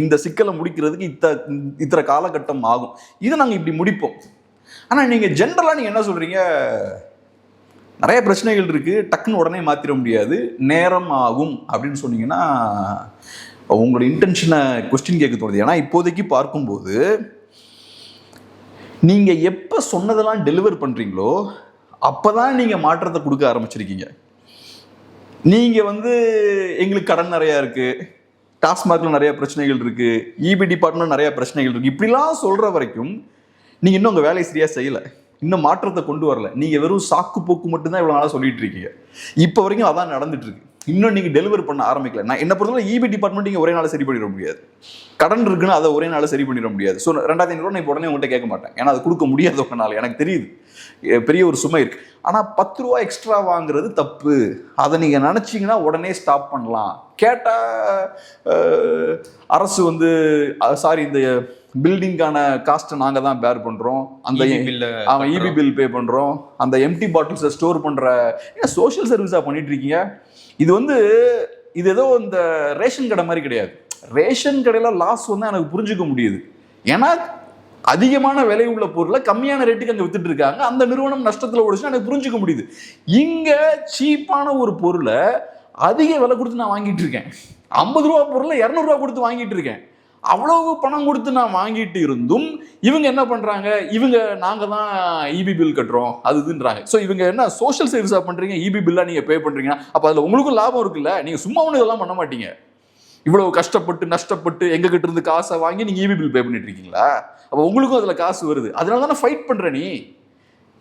இந்த சிக்கலை முடிக்கிறதுக்கு இத்தனை காலகட்டம் ஆகும், இதை நாங்கள் இப்படி முடிப்போம். ஆனால் நீங்கள் ஜென்ரலாக நீங்கள் என்ன சொல்கிறீங்க, நிறைய பிரச்சனைகள் இருக்குது, டக்குன்னு உடனே மாற்றிட முடியாது, நேரம் ஆகும் அப்படின்னு சொன்னீங்கன்னா உங்களோட இன்டென்ஷனை கொஸ்டின் கேட்க தோணுது. ஏன்னா இப்போதைக்கு பார்க்கும்போது நீங்கள் எப்போ சொன்னதெல்லாம் டெலிவர் பண்ணுறீங்களோ அப்போ தான் நீங்கள் மாற்றத்தை கொடுக்க ஆரம்பிச்சிருக்கீங்க. நீங்கள் வந்து எங்களுக்கு கடன் நிறையா இருக்குது, டாஸ்மார்க்கில் நிறைய பிரச்சனைகள் இருக்குது, இபி டிபார்ட்மெண்ட் நிறைய பிரச்சனைகள் இருக்குது, இப்படிலாம் சொல்கிற வரைக்கும் நீங்கள் இன்னும் உங்கள் வேலையை சரியாக செய்யலை, இன்னும் மாற்றத்தை கொண்டு வரல. நீங்கள் வெறும் சாக்கு போக்கு மட்டும்தான் இவ்வளோ நாளாக சொல்லிட்டு இருக்கீங்க. இப்போ வரைக்கும் அதான் நடந்துட்டு இருக்கு. இன்னும் நீங்கள் டெலிவர் பண்ண ஆரம்பிக்கல. நான் என்ன பொறுத்தவரை இபி டிபார்ட்மெண்ட் நீங்கள் ஒரே நாள் சரி பண்ணிட முடியாது. கடன் இருக்குன்னு அதை ஒரே நாள் சரி பண்ணிட முடியாது. ஸோ 2500 நான் இப்போ உடனே உங்கள்கிட்ட கேட்க மாட்டேன், ஏன்னா அது கொடுக்க முடியாத ஒரு நாள் எனக்கு தெரியுது, பெரிய ஒரு சுமை இருக்கு. ஆனால் 10 ரூபா எக்ஸ்ட்ரா வாங்குறது தப்பு. அதை நீங்கள் நினச்சிங்கன்னா உடனே ஸ்டாப் பண்ணலாம். கேட்டால் அரசு வந்து சாரி இந்த பில்டிங்கான காஸ்ட்டை நாங்கள் தான் பேர் பண்ணுறோம், அந்த இபி பில் பே பண்ணுறோம், அந்த எம்டி பாட்டில்ஸை ஸ்டோர் பண்ணுற சோஷியல் சர்வீஸாக பண்ணிட்டு இருக்கீங்க. இது வந்து இது ஏதோ இந்த ரேஷன் கடை மாதிரி கிடையாது. ரேஷன் கடையில் லாஸ் வந்து எனக்கு புரிஞ்சுக்க முடியுது, ஏன்னா அதிகமான விலை உள்ள பொருளை கம்மியான ரேட்டுக்கு அங்கே வித்துட்டு இருக்காங்க, அந்த நிறுவனம் நஷ்டத்தில் ஓடிச்சுன்னா எனக்கு புரிஞ்சுக்க முடியுது. இங்கே சீப்பான ஒரு பொருளை அதிக விலை கொடுத்து நான் வாங்கிட்டு இருக்கேன், 50 ரூபா பொருளை 200 ரூபா கொடுத்து வாங்கிட்டு இருக்கேன். அவ்வளவு பணம் கொடுத்து நான் வாங்கிட்டு இருந்தும் இவங்க என்ன பண்றாங்க, இவங்க நாங்க தான் இபி பில் கட்டுறோம் அது இதுன்றாங்க. ஸோ இவங்க என்ன சோஷியல் சர்வீஸா பண்றீங்க, இபி பில்லா நீங்க பே பண்றீங்கன்னா அப்ப அதுல உங்களுக்கும் லாபம் இருக்குல்ல. நீங்க சும்மா ஒண்ணு இதெல்லாம் பண்ண மாட்டீங்க, இவ்வளவு கஷ்டப்பட்டு நஷ்டப்பட்டு எங்க கிட்ட இருந்து காசை வாங்கி நீங்க இபி பில் பே பண்ணிட்டு இருக்கீங்களா? அப்ப உங்களுக்கும் அதுல காசு வருது, அதனால தானே ஃபைட் பண்ற நீ.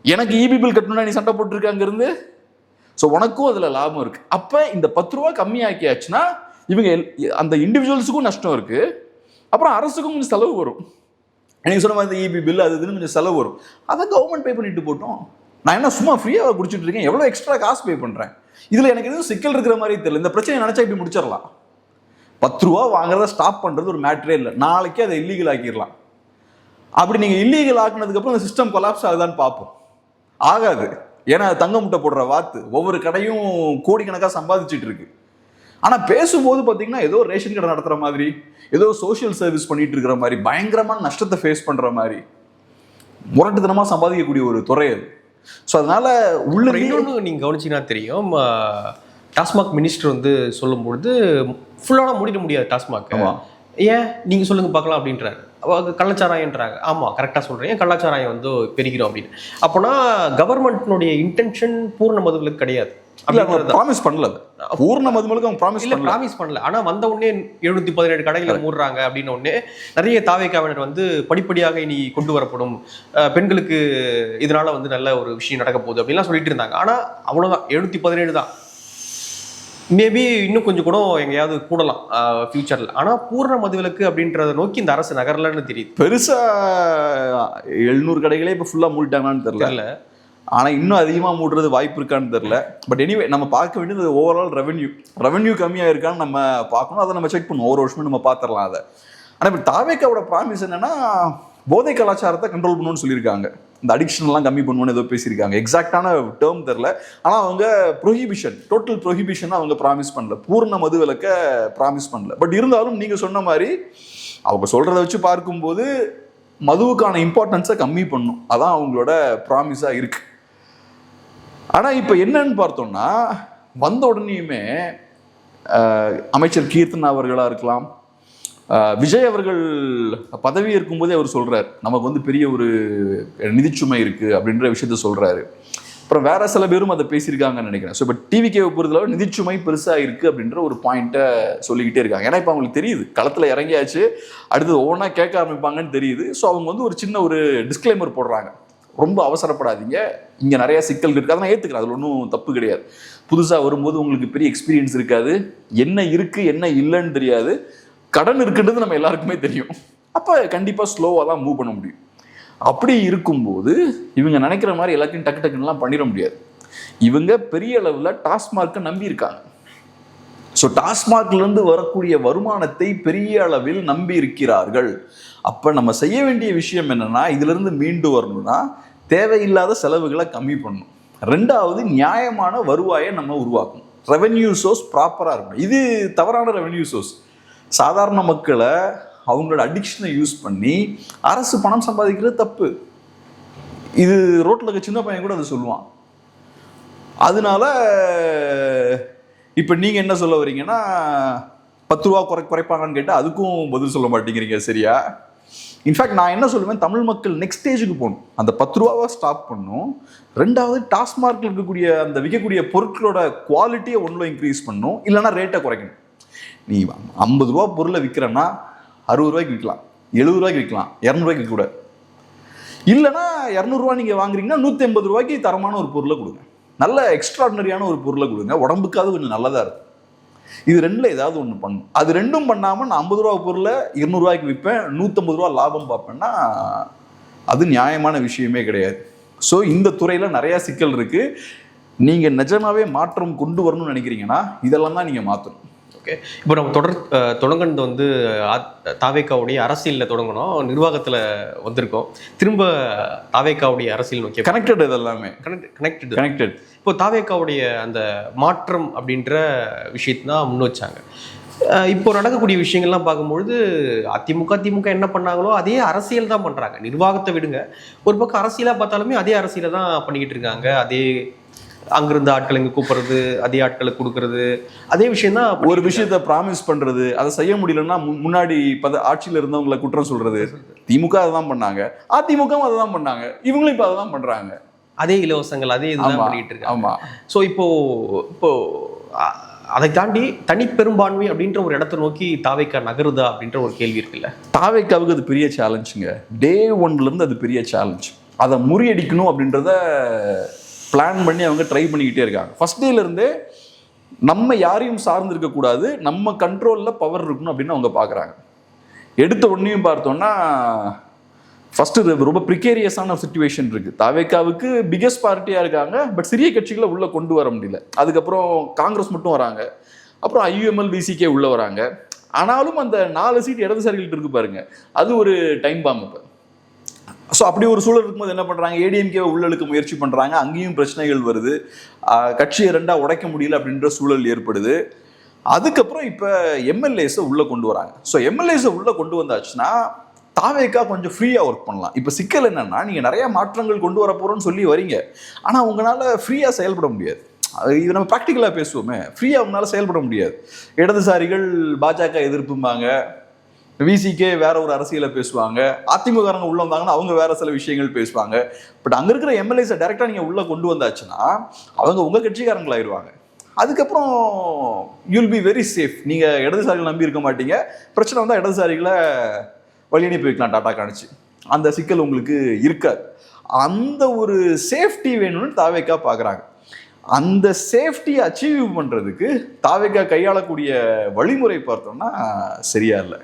எனக்கு இபி பில் கட்டணும்னா நீ சண்டை போட்டுருக்க அங்க இருந்து. ஸோ உனக்கும் அதுல லாபம் இருக்கு. அப்ப இந்த 10 ரூபா கம்மியாக்கியாச்சுன்னா இவங்க அந்த இண்டிவிஜுவல்ஸுக்கும் நஷ்டம் இருக்கு, அப்புறம் அரசுக்கும் கொஞ்சம் செலவு வரும். எனக்கு சொன்ன மாதிரி இபி பில் அது இதுன்னு கொஞ்சம் செலவு வரும், அதை கவர்மெண்ட் பே பண்ணிட்டு போட்டோம். நான் என்ன சும்மா ஃப்ரீயாக குடிச்சிட்டு இருக்கேன், எவ்வளோ எக்ஸ்ட்ரா காசு பே பண்ணுறேன். இதில் எனக்கு எதுவும் சிக்கல் இருக்கிற மாதிரி தெரியல. இந்த பிரச்சனை நினச்சா இப்படி முடிச்சிடலாம். 10 ரூபா வாங்குறத ஸ்டாப் பண்ணுறது ஒரு மேட்ரே இல்லை, நாளைக்கே அதை இல்லீகல் ஆக்கிடலாம். அப்படி நீங்கள் இல்லீகல் ஆக்குனதுக்கப்புறம் அந்த சிஸ்டம் கொலாப்ஸ் ஆகுதான்னு பார்ப்போம். ஆகாது, ஏன்னா தங்க முட்டை போடுற வாத்து ஒவ்வொரு கடையும் கோடிக்கணக்காக சம்பாதிச்சுட்டு இருக்கு. ஆனால் பேசும்போது பார்த்தீங்கன்னா ஏதோ ரேஷன் கடை நடத்துகிற மாதிரி, ஏதோ சோஷியல் சர்வீஸ் பண்ணிட்டு இருக்கிற மாதிரி, பயங்கரமான நஷ்டத்தை ஃபேஸ் பண்ணுற மாதிரி முரட்டுத்தனமாக சம்பாதிக்கக்கூடிய ஒரு துறை அது. ஸோ அதனால உள்ள இன்னொன்று நீங்கள் கவனிச்சிங்கன்னா தெரியும், டாஸ்மாக் மினிஸ்டர் வந்து சொல்லும்பொழுது ஃபுல்லாக மூடிட முடியாது டாஸ்மாக். ஏன் நீங்கள் சொல்லுங்க பார்க்கலாம் அப்படின்றாரு. கள்ளச்சாராயன்றாங்க. ஆமாம் கரெக்டாக சொல்கிறீங்க, கள்ளச்சாராயம் வந்து பெருகிறோம் அப்படின்னு. அப்போனா கவர்மெண்ட்னுடைய இன்டென்ஷன் பூர்ண மதுவிலக்கு கிடையாது. ப்ராமிஸ் பண்ணல, பூர்ண மதுவிலக்கு அவங்க ப்ராமிஸ் பண்ணல. ஆனால் வந்த உடனே 717 கடைகளை மூடுறாங்க அப்படின்னு உடனே நிறைய தாவேக்காவினர் வந்து படிப்படியாக இனி கொண்டு வரப்படும், பெண்களுக்கு இதனால வந்து நல்ல ஒரு விஷயம் நடக்க போகுது அப்படின்லாம் சொல்லிட்டு இருந்தாங்க. ஆனால் அவ்வளோதான், 717 தான். மேபி இன்னும் கொஞ்சம் கூட எங்கேயாவது கூடலாம் ஃபியூச்சரில். ஆனால் பூர்ண மதுவிலக்கு அப்படின்றத நோக்கி இந்த அரசு நகரலன்னு தெரியுது. பெருசாக 700 கடைகளே இப்போ ஃபுல்லாக மூடிட்டாங்கன்னு தெரியல, ஆனால் இன்னும் அதிகமாக மூடுறது வாய்ப்பு இருக்கான்னு தெரில. பட் எனிவே நம்ம பார்க்க வேண்டியது ஓவரால் ரெவன்யூ கம்மியாக இருக்கான்னு நம்ம பார்க்கணும், அதை நம்ம செக் பண்ணுவோம். ஒவ்வொரு வருஷமும் நம்ம பார்த்துடலாம் அதை. ஆனால் இப்போ தாவேக்காவோட ப்ராமிஸ் என்னன்னா போதை கலாச்சாரத்தை கண்ட்ரோல் பண்ணணும்னு சொல்லியிருக்காங்க, இந்த அடிக்ஷன்லாம் கம்மி பண்ணுவோன்னு ஏதோ பேசியிருக்காங்க. எக்ஸாக்டான டேர்ம் தெரில, ஆனால் அவங்க டோட்டல் ப்ரொஹிபிஷன் அவங்க ப்ராமிஸ் பண்ணல, பூர்ண மது விலக்க ப்ராமிஸ் பண்ணல. பட் இருந்தாலும் நீங்கள் சொன்ன மாதிரி அவங்க சொல்கிறத வச்சு பார்க்கும்போது மதுவுக்கான இம்பார்ட்டன்ஸை கம்மி பண்ணும், அதான் அவங்களோட ப்ராமிஸாக இருக்கு. ஆனால் இப்போ என்னன்னு பார்த்தோம்னா வந்த உடனேயுமே அமைச்சர் கீர்த்தனா அவர்களாக இருக்கலாம், விஜய் அவர்கள் பதவி இருக்கும்போதே அவர் சொல்றாரு நமக்கு வந்து பெரிய ஒரு நிதிச்சுமை இருக்கு அப்படின்ற விஷயத்த சொல்றாரு. அப்புறம் வேற சில பேரும் அதை பேசியிருக்காங்கன்னு நினைக்கிறேன். ஸோ இப்போ டிவிகேவை பொறுத்தளவு நிதிச்சுமை பெருசாக இருக்கு அப்படின்ற ஒரு பாயிண்ட்டை சொல்லிக்கிட்டே இருக்காங்க. ஏன்னா இப்போ அவங்களுக்கு தெரியுது களத்தில் இறங்கியாச்சு, அடுத்தது ஒவ்வொன்றா கேட்க ஆரம்பிப்பாங்கன்னு தெரியுது. ஸோ அவங்க வந்து ஒரு சின்ன ஒரு டிஸ்க்ளைமர் போடுறாங்க, ரொம்ப அவசரப்படாதீங்க, இங்கே நிறைய சிக்கல் இருக்குது, அதெல்லாம் ஏற்றுக்கிறேன், அதில் ஒன்றும் தப்பு கிடையாது. புதுசாக வரும்போது உங்களுக்கு பெரிய எக்ஸ்பீரியன்ஸ் இருக்காது, என்ன இருக்குது என்ன இல்லைன்னு தெரியாது, கடன் இருக்குன்றது நம்ம எல்லாருக்குமே தெரியும். அப்போ கண்டிப்பாக ஸ்லோவாக தான் மூவ் பண்ண முடியும். அப்படி இருக்கும்போது இவங்க நினைக்கிற மாதிரி எல்லாத்தையும் டக்கு டக்குன்னுலாம் பண்ணிட முடியாது. இவங்க பெரிய அளவில் டாஸ்மார்க்கை நம்பி இருக்காங்க. ஸோ டாஸ்மார்க்லேருந்து வரக்கூடிய வருமானத்தை பெரிய அளவில் நம்பி இருக்கிறார்கள். அப்போ நம்ம செய்ய வேண்டிய விஷயம் என்னன்னா, இதிலிருந்து மீண்டு வரணும்னா தேவையில்லாத செலவுகளை கம்மி பண்ணணும். ரெண்டாவது நியாயமான வருவாயை நம்ம உருவாக்கணும். ரெவென்யூ சோர்ஸ் ப்ராப்பராக இருக்கணும். இது தவறான ரெவென்யூ சோர்ஸ். சாதாரண மக்களை அவங்களோட அடிக்ஷனை யூஸ் பண்ணி அரசு பணம் சம்பாதிக்கிறது தப்பு. இது ரோட்டில் இருக்க சின்ன பையன் கூட அதை சொல்லுவான். அதனால இப்போ நீங்கள் என்ன சொல்ல வரீங்கன்னா 10 ரூபா குறைப்பாங்கன்னு கேட்டால் அதுக்கும் பதில் சொல்ல மாட்டேங்கிறீங்க, சரியா? இன்ஃபேக்ட் நான் என்ன சொல்லுவேன், தமிழ் மக்கள் நெக்ஸ்ட் ஸ்டேஜுக்கு போகணும். அந்த 10 ரூபாவை ஸ்டாப் பண்ணணும். ரெண்டாவது டாஸ்மார்க்கில் இருக்கக்கூடிய அந்த விற்கக்கூடிய பொருட்களோட குவாலிட்டியை ஒன்றில் இன்க்ரீஸ் பண்ணணும், இல்லைன்னா ரேட்டை குறைக்கணும். நீ 50 ரூபா பொருளை விற்கிறன்னா 60 ரூபாய்க்கு விற்கலாம், 70 ரூபாய்க்கு விற்கலாம், 200 ரூபாய்க்கு விற்கக்கூடாது. இல்லைன்னா 200 ரூபா நீங்கள் வாங்குறீங்கன்னா 180 ரூபாய்க்கு தரமான ஒரு பொருளை கொடுங்க, நல்ல எக்ஸ்ட்ராடினரியான ஒரு பொருளை கொடுங்க, உடம்புக்காவது கொஞ்சம் நல்லதாக இருக்கும். இது ரெண்டுல ஏதாவது ஒன்று பண்ணும். அது ரெண்டும் பண்ணாமல் நான் 50 ரூபா பொருளை 200 ரூபாய்க்கு விற்பேன், 150 ரூபா லாபம் பார்ப்பேன்னா அது நியாயமான விஷயமே கிடையாது. ஸோ இந்த துறையில் நிறையா சிக்கல் இருக்குது. நீங்கள் நிஜமாவே மாற்றம் கொண்டு வரணும்னு நினைக்கிறீங்கன்னா இதெல்லாம் தான் நீங்கள் மாற்றணும். ஓகே, இப்போ நம்ம தொடங்கினது வந்து தாவேக்காவுடைய அரசியலில் தொடங்கணும், நிர்வாகத்தில் வந்திருக்கோம், திரும்ப தாவேக்காவுடைய அரசியல் நோக்கி கனெக்டட். இதெல்லாமே கனெக்டட். இப்போ தாவேக்காவுடைய அந்த மாற்றம் அப்படின்ற விஷயத்தை தான் முன் வச்சாங்க. இப்போ நடக்கக்கூடிய விஷயங்கள்லாம் பார்க்கும்பொழுது திமுக என்ன பண்ணாங்களோ அதே அரசியல் தான் பண்ணுறாங்க. நிர்வாகத்தை விடுங்க, ஒரு பக்கம் அரசியலாக பார்த்தாலுமே அதே அரசியலை தான் பண்ணிக்கிட்டு இருக்காங்க. அதே அங்கிருந்த ஆட்களை இங்கே கூப்பிடுறது, அதே ஆட்களை கொடுக்கறது, அதே விஷயம் தான். ஒரு விஷயத்த ப்ராமிஸ் பண்றது, அதை செய்ய முடியலன்னா முன்னாடி ஆட்சியில் இருந்தவங்களை குற்றம் சொல்றது. திமுக அதை தான் பண்ணாங்க, அதிமுகவும் அதை தான் பண்ணாங்க, இவங்களும் இப்போ அதை தான் பண்றாங்க. அதே இலவசங்கள், அதே இதுதான் பண்ணிட்டு இருக்காங்க. ஆமா. ஸோ இப்போ அதை தாண்டி தனிப்பெரும்பான்மை அப்படின்ற ஒரு இடத்தை நோக்கி தாவேக்கா நகருதா அப்படின்ற ஒரு கேள்வி இருக்குல்ல. தாவேக்காவுக்கு அது பெரிய சேலஞ்சுங்க. டே 1ல இருந்து அது பெரிய சேலஞ்ச். அதை முறியடிக்கணும் அப்படின்றத பிளான் பண்ணி அவங்க ட்ரை பண்ணிக்கிட்டே இருக்காங்க. ஃபர்ஸ்ட் டேல இருந்தே நம்ம யாரையும் சார்ந்து இருக்கக்கூடாது, நம்ம கண்ட்ரோலில் பவர் இருக்கணும் அப்படின்னு அவங்க பார்க்குறாங்க. எடுத்த உடனேயும் பார்த்தோம்னா ஃபர்ஸ்ட் ரொம்ப ப்ரிகேரியஸான சிச்சுவேஷன் இருக்கு. தாவேக்காவுக்கு பிகெஸ்ட் பார்ட்டியாக இருக்காங்க, பட் சிறிய கட்சிகளை உள்ளே கொண்டு வர முடியல. அதுக்கப்புறம் காங்கிரஸ் மட்டும் வராங்க, அப்புறம் IUML VCK உள்ளே வராங்க. ஆனாலும் அந்த 4 சீட் இடதுசாரிகள்கிட்ட இருக்கு பாருங்க, அது ஒரு டைம் பாம். இப்போ ஸோ அப்படி ஒரு சூழல் இருக்கும்போது என்ன பண்ணுறாங்க, ADMKவை உள்ளழுக்க முயற்சி பண்ணுறாங்க. அங்கேயும் பிரச்சனைகள் வருது, கட்சியை 2ஆக உடைக்க முடியல அப்படின்ற சூழல் ஏற்படுது. அதுக்கப்புறம் இப்போ MLAஸை உள்ளே கொண்டு வராங்க. ஸோ MLAஸை உள்ளே கொண்டு வந்தாச்சுன்னா தாவேக்கா கொஞ்சம் ஃப்ரீயாக ஒர்க் பண்ணலாம். இப்போ சிக்கல் என்னன்னா, நீங்கள் நிறைய மாற்றங்கள் கொண்டு வர போகிறோன்னு சொல்லி வரீங்க, ஆனால் உங்களால் ஃப்ரீயாக செயல்பட முடியாது. இது நம்ம ப்ராக்டிக்கலாக பேசுவோமே, ஃப்ரீயாக அவங்களால செயல்பட முடியாது. இடதுசாரிகள் பாஜக எதிர்ப்பும்பாங்க, VCK வேற ஒரு அரசியலை பேசுவாங்க, அதிமுககாரங்க உள்ள வந்தாங்கன்னா அவங்க வேற சில விஷயங்கள் பேசுவாங்க. பட் அங்கே இருக்கிற MLAஸை டைரெக்டாக நீங்கள் உள்ளே கொண்டு வந்தாச்சுன்னா அவங்க உங்கள் கட்சிக்காரங்களாயிருவாங்க. அதுக்கப்புறம் யூல் பி வெரி சேஃப். நீங்கள் இடதுசாரிகள் நம்பி இருக்க மாட்டீங்க, பிரச்சனை வந்தால் இடதுசாரிகளை வழி அனுப்பி வைக்கலாம் டாட்டா காணிச்சு. அந்த சிக்கல் உங்களுக்கு இருக்காது. அந்த ஒரு சேஃப்டி வேணும்னு தாவேக்கா பார்க்குறாங்க. அந்த சேஃப்டியை அச்சீவ் பண்ணுறதுக்கு தாவேக்கா கையாளக்கூடிய வழிமுறை பார்த்தோம்னா சரியா இல்லை.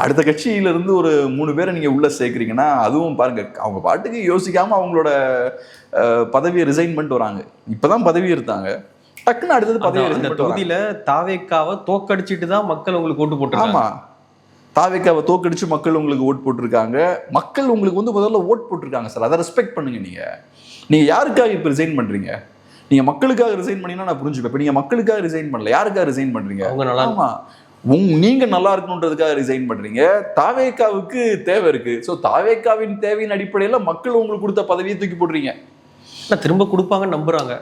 அடுத்த கட்சியிலிருந்து ஒரு 3 பேரை நீங்கள் உள்ளே சேர்க்குறீங்கன்னா அதுவும் பாருங்க, அவங்க பாட்டுக்கு யோசிக்காமல் அவங்களோட பதவியை ரிசைன் பண்ணிட்டு வராங்க. இப்போதான் பதவி எடுத்தாங்க, டக்குன்னு அடுத்தது பதவி. அந்த தொகுதியில் தாவேக்காவை தோக்கடிச்சிட்டு தான் மக்கள் உங்களுக்கு ஓட்டு போட்டுருக்காங்க. ஆமாம், தாவேக்காவை தோக்கடிச்சு மக்கள் உங்களுக்கு ஓட் போட்டிருக்காங்க. மக்கள் உங்களுக்கு முதல்ல ஓட் போட்டிருக்காங்க சார், அதை ரெஸ்பெக்ட் பண்ணுங்க. நீங்கள் யாருக்காக இப்போ ரிசைன் பண்ணுறீங்க? நீங்கள் மக்களுக்காக ரிசைன் பண்ணீங்கன்னா நான் புரிஞ்சுப்பேன். இப்போ நீங்கள் மக்களுக்காக ரிசைன் பண்ணல, யாருக்காக ரிசைன் பண்ணுறீங்க? நீங்கள் நல்லா இருக்கணுன்றதுக்காக ரிசைன் பண்ணுறீங்க. தாவேக்காவுக்கு தேவை இருக்குது. ஸோ தாவேக்காவின் தேவையின் அடிப்படையில் மக்கள் உங்களுக்கு கொடுத்த பதவியை தூக்கி போடுறீங்க. திரும்ப கொடுப்பாங்கன்னு நம்புறாங்க.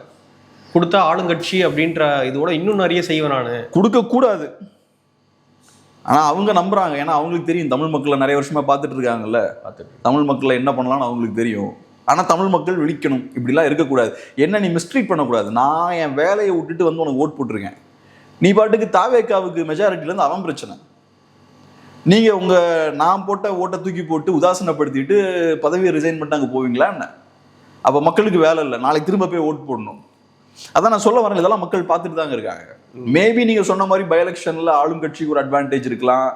கொடுத்தா ஆளுங்கட்சி அப்படின்ற இதோட இன்னும் நிறைய செய்வேன் நான். கொடுக்கக்கூடாது, ஆனால் அவங்க நம்புறாங்க. ஏன்னா அவங்களுக்கு தெரியும், தமிழ் மக்களை நிறைய வருஷமா பார்த்துட்டு இருக்காங்கல்ல, தமிழ் மக்களை என்ன பண்ணலாம்னு அவங்களுக்கு தெரியும். ஆனால் தமிழ் மக்கள் விழிக்கணும், இப்படிலாம் இருக்கக்கூடாது. என்ன நீ மிஸ்ட்ரீட் பண்ணக்கூடாது. நான் என் வேலையை விட்டுட்டு வந்து உனக்கு ஓட் போட்டிருக்கேன், நீ பாட்டுக்கு தாவேக்காவுக்கு மெஜாரிட்டிலேருந்து அவன் பிரச்சனை. நீங்கள் நான் போட்ட ஓட்டை தூக்கி போட்டு உதாசனப்படுத்திட்டு பதவியை ரிசைன் பண்ணிட்டு அங்கே போவீங்களா என்ன? அப்போ மக்களுக்கு வேலை இல்லை, நாளைக்கு திரும்ப போய் ஓட்டு போடணும். அதான் நான் சொல்ல வரேன், இதெல்லாம் மக்கள் பார்த்துட்டு தாங்க இருக்காங்க. மேபி நீங்கள் சொன்ன மாதிரி பை எலெக்ஷனில் ஆளும் கட்சிக்கு ஒரு அட்வான்டேஜ் இருக்கலாம்,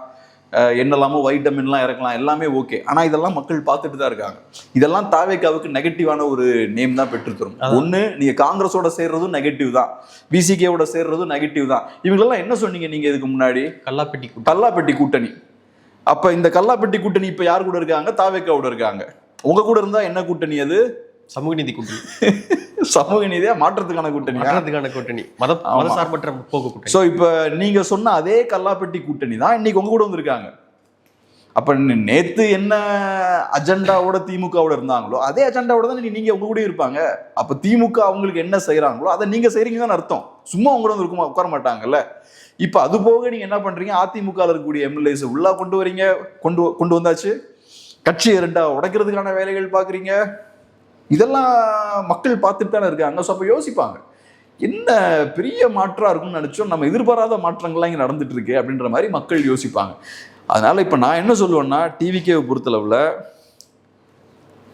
என்னெல்லாமோ வைட்டமின்லாம் இறக்கலாம், எல்லாமே ஓகே. ஆனால் இதெல்லாம் மக்கள் பார்த்துட்டு தான் இருக்காங்க. இதெல்லாம் தாவேக்காவுக்கு நெகட்டிவான ஒரு நேம் தான் பெற்றுத்தரும். ஒன்று, நீங்கள் காங்கிரஸோட சேர்றதும் நெகட்டிவ் தான், VCKவோட சேர்றதும் நெகட்டிவ் தான். இவங்களெல்லாம் என்ன சொன்னீங்க நீங்கள் இதுக்கு முன்னாடி? கல்லாப்பெட்டி கூட்டணி. அப்போ இந்த கல்லாப்பெட்டி கூட்டணி இப்போ யார் கூட இருக்காங்க? தாவேக்காவோட இருக்காங்க. உங்கள் கூட இருந்தால் என்ன கூட்டணி அது? சமூக நீதி கூட்டணி. சமூக நீதியா? மாற்றத்துக்கான கூட்டணி, மதசார்பற்ற முற்போக்கு கூட்டணி. ஸோ இப்போ நீங்க சொன்ன அதே கல்லாப்பெட்டி கூட்டணி தான் இன்னைக்கு உங்க கூட வந்திருக்காங்க. அப்ப நேத்து என்ன அஜெண்டாவோட திமுகவோட இருந்தாங்களோ அதே அஜெண்டாவோட தான் நீங்க உங்க கூட இருப்பாங்க. அப்ப திமுக அவங்களுக்கு என்ன செய்யறாங்களோ அதை நீங்க செய்றீங்கன்னு அர்த்தம். சும்மா உங்க கூட வந்து உட்கார மாட்டாங்கல்ல. இப்ப அது போக நீங்க என்ன பண்றீங்க? அதிமுக இருக்கக்கூடிய MLAs உள்ளா கொண்டு வரீங்க, கொண்டு வந்தாச்சு. கட்சியை 2ஆக உடைக்கிறதுக்கான வேலைகள் பாக்குறீங்க. இதெல்லாம் மக்கள் பார்த்துட்டு தானே இருக்காங்க. ஸோ அப்போ யோசிப்பாங்க, என்ன பெரிய மாற்றா இருக்கும்னு நினைச்சோம், நம்ம எதிர்பாராத மாற்றங்கள்லாம் இங்கே நடந்துட்டு இருக்கு அப்படின்ற மாதிரி மக்கள் யோசிப்பாங்க. அதனால இப்போ நான் என்ன சொல்லுவேன்னா, TVKவை பொறுத்தளவில்